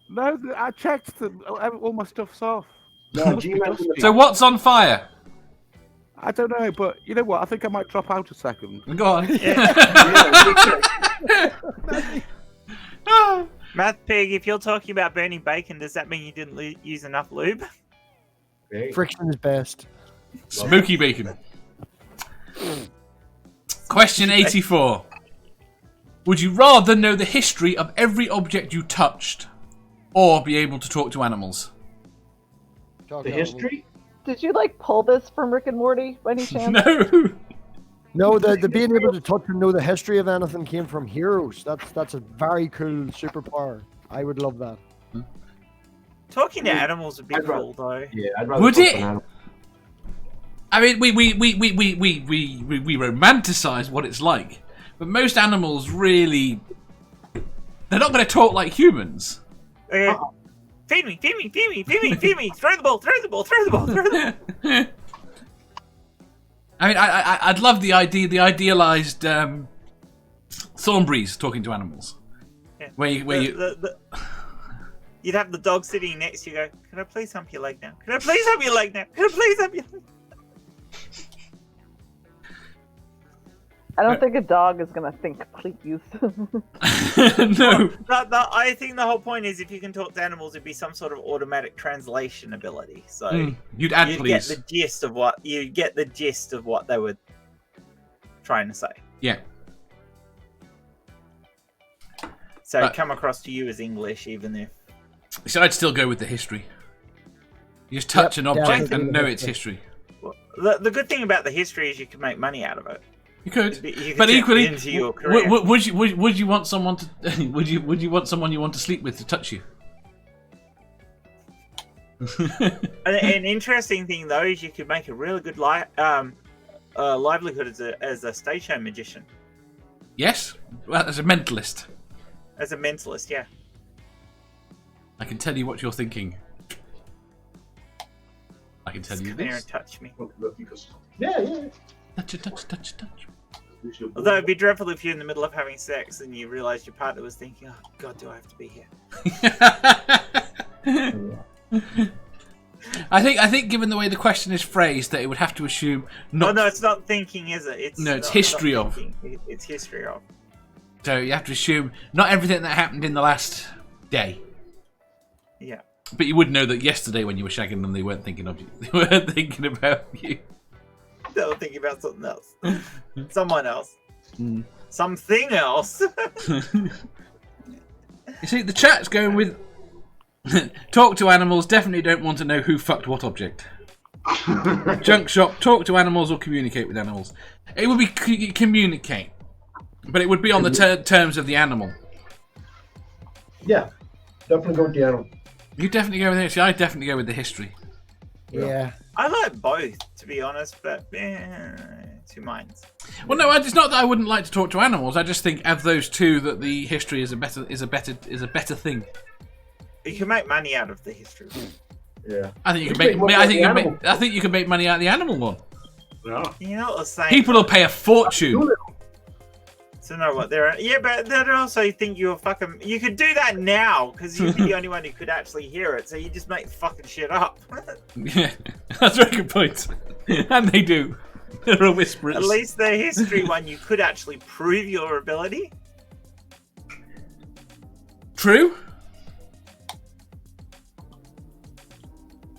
No, I checked. All my stuff's off. No, G-Man's in the So what's on fire? I don't know, but you know what? I think I might drop out a second. Go on. Math Pig, if you're talking about burning bacon, does that mean you didn't use enough lube? Hey. Friction is best. Smoky bacon. Question 84. Would you rather know the history of every object you touched, or be able to talk to animals? The history? Did you like pull this from Rick and Morty by any chance? No. No, the being able to touch and know the history of anything came from heroes. That's a very cool superpower. I would love that. Talking to animals would be I'd cool, though. Yeah, I'd rather Would talk it? to an animal. I mean, we romanticize what it's like, but most animals really, they're not going to talk like humans. Feed me, feed me, feed me, feed me, feed me. Throw the ball, throw the ball, throw the ball, throw the ball. I mean, I'd love the idealized Thornberrys talking to animals. Yeah. Where You'd have the dog sitting next to you. Go, can I please hump your leg now? Can I please hump your leg now? Can I please hump your leg? I don't think a dog is gonna think complete use. No. I think the whole point is if you can talk to animals, it'd be some sort of automatic translation ability. So You'd add, you please. get the gist of what they were trying to say. Yeah. So it'd come across to you as English, even if. So I'd still go with the history. You just touch an object and know its history. Well, the good thing about the history is you can make money out of it. You could, You could but turn it equally, into your career. would you want someone to? Would you want someone you want to sleep with to touch you? An interesting thing though is you could make a really good livelihood as a stage show magician. Yes, well, as a mentalist. As a mentalist, yeah. I can tell you what you're thinking. I can tell Just you come here this. and touch me. Yeah. Touch. Although it'd be dreadful if you're in the middle of having sex and you realise your partner was thinking, "Oh God, do I have to be here?" I think, given the way the question is phrased, that it would have to assume not. Oh no, it's not thinking, is it? It's No, it's not history of. thinking. It's history of. So you have to assume not everything that happened in the last day. Yeah. But you would know that yesterday when you were shagging them, they weren't thinking of you. They weren't thinking about you. They were thinking about something else. Someone else. Mm. Something else. You see, the chat's going with talk to animals, definitely don't want to know who fucked what object. Junk shop, talk to animals or communicate with animals. It would be communicate, but it would be on the terms of the animal. Yeah, definitely go with the animal. You definitely go with the history. I definitely go with the history. Yeah. I like both, to be honest, but two minds. Well, no, it's not that I wouldn't like to talk to animals. I just think of those two that the history is a better thing. You can make money out of the history. Yeah. I think you can make make. money I out think of you the can make. I think you can make money out of the animal one. Yeah. You know what I'm saying? People will pay a fortune. To know what they're. Yeah, but they'd also think you're fucking. You could do that now because you'd be the only one who could actually hear it. So you just make fucking shit up. Yeah, that's a very good point. And they do. They're all whisperers. At least the history one, you could actually prove your ability. True.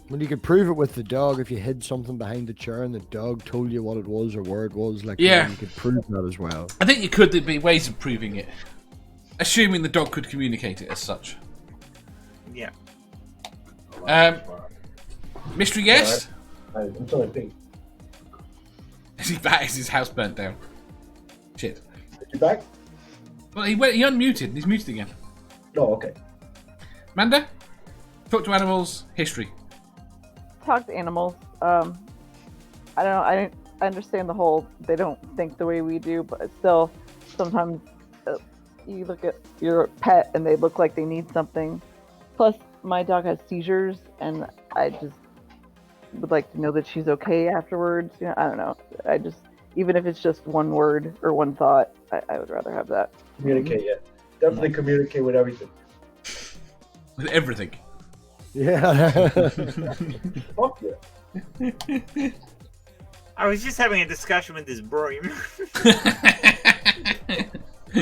Well, you could prove it with the dog if you hid something behind the chair and the dog told you what it was or where it was. Like, Yeah. you could prove that as well. I think you could. There'd be ways of proving it, assuming the dog could communicate it as such. Yeah. Mystery guest. I'm trying to think. Is he back? Is his house burnt down? Shit. Is he back? Well, he unmuted. He's muted again. Oh, okay. Manda, talk to animals. History. Talk to animals. I don't know. I understand the whole. They don't think the way we do, but still, sometimes you look at your pet and they look like they need something. Plus, my dog has seizures, and I just would like to know that she's okay afterwards. You know, I don't know. I just, even if it's just one word or one thought, I would rather have that. Communicate, yeah. Definitely communicate with everything. With everything. Yeah. Fuck yeah. I was just having a discussion with this broom.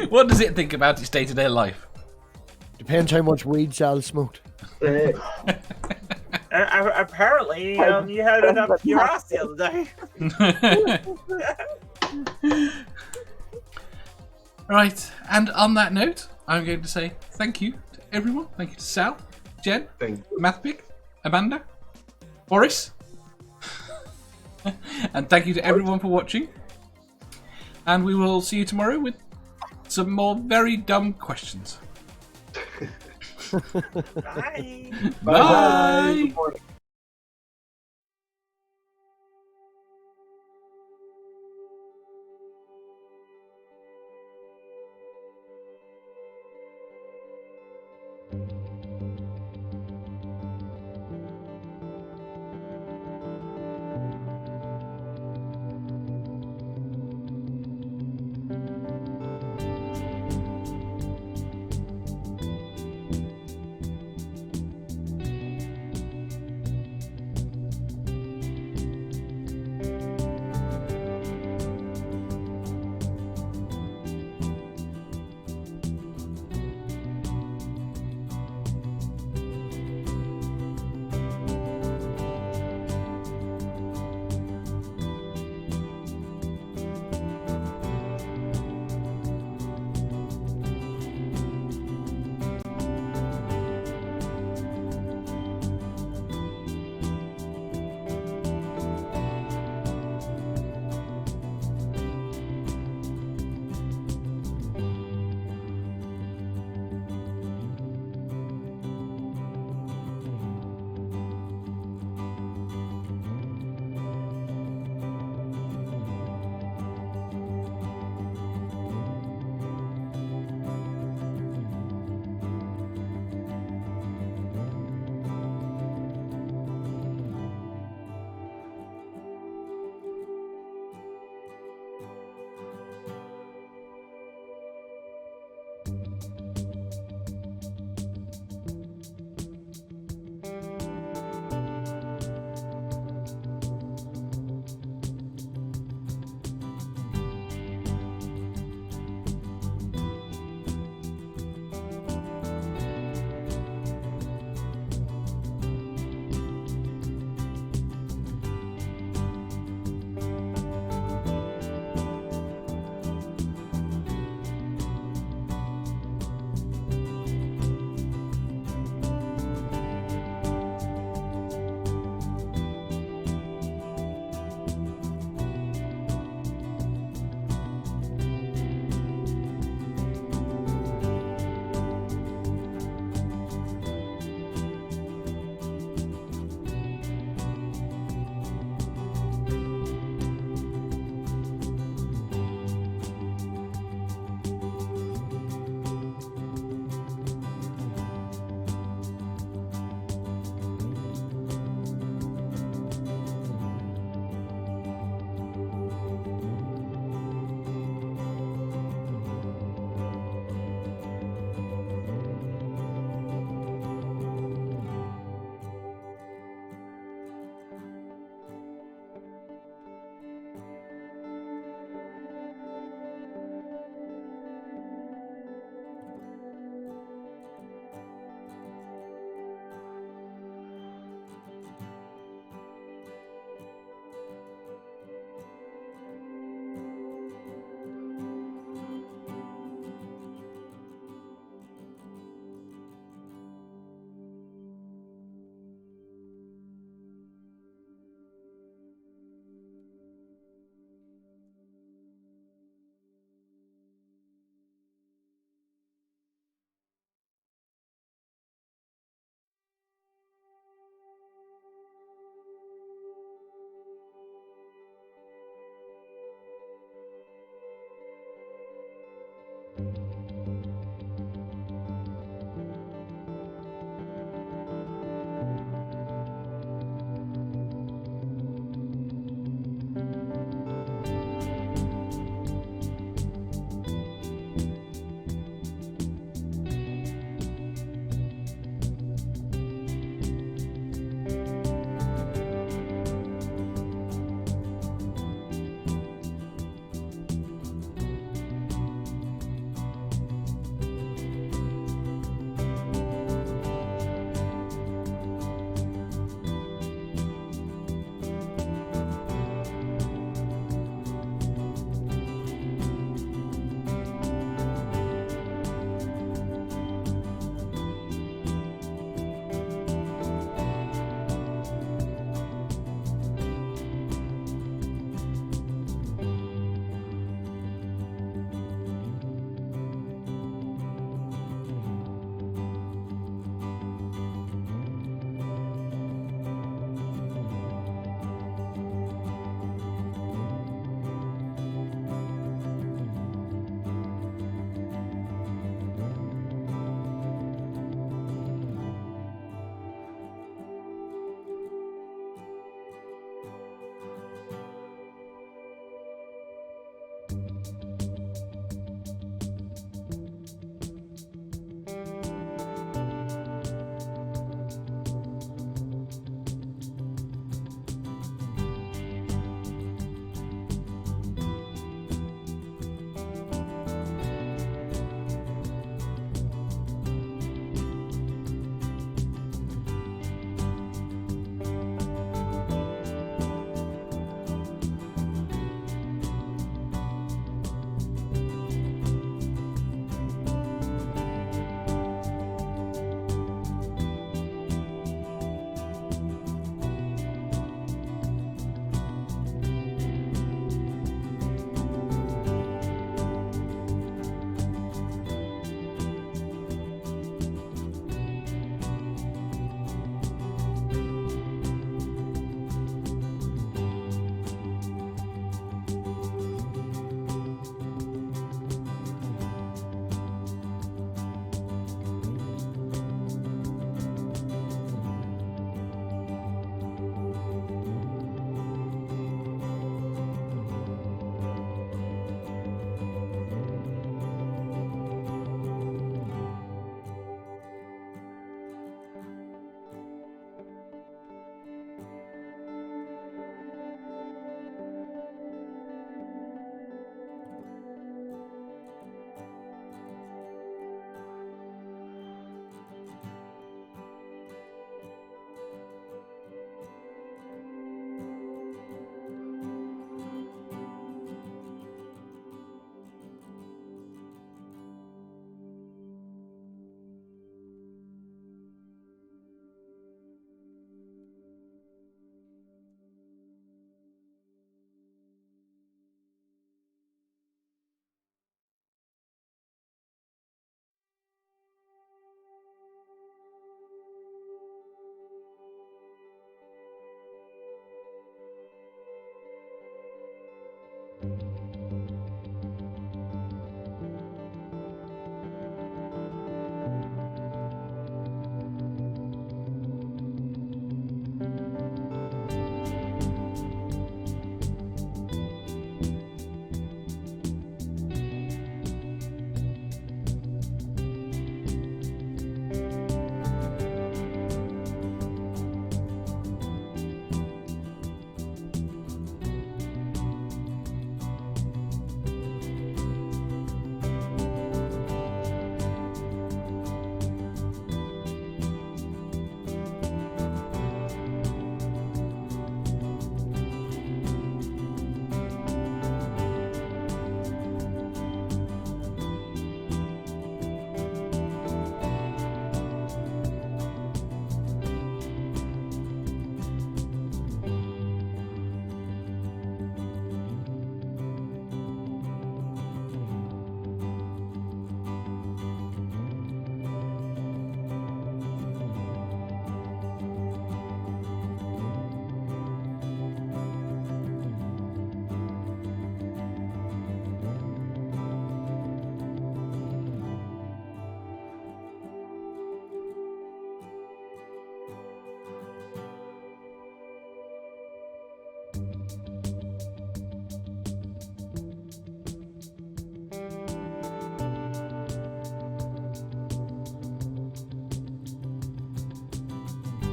What does it think about its day-to-day life? Depends how much weed Sal smoked. Hey, Apparently, you had it up your ass the other day. Right, and on that note, I'm going to say thank you to everyone. Thank you to Sal, Jen, Thank Mathpig, Amanda, Boris, and thank you to everyone for watching. And we will see you tomorrow with some more very dumb questions. Bye. Bye. Bye.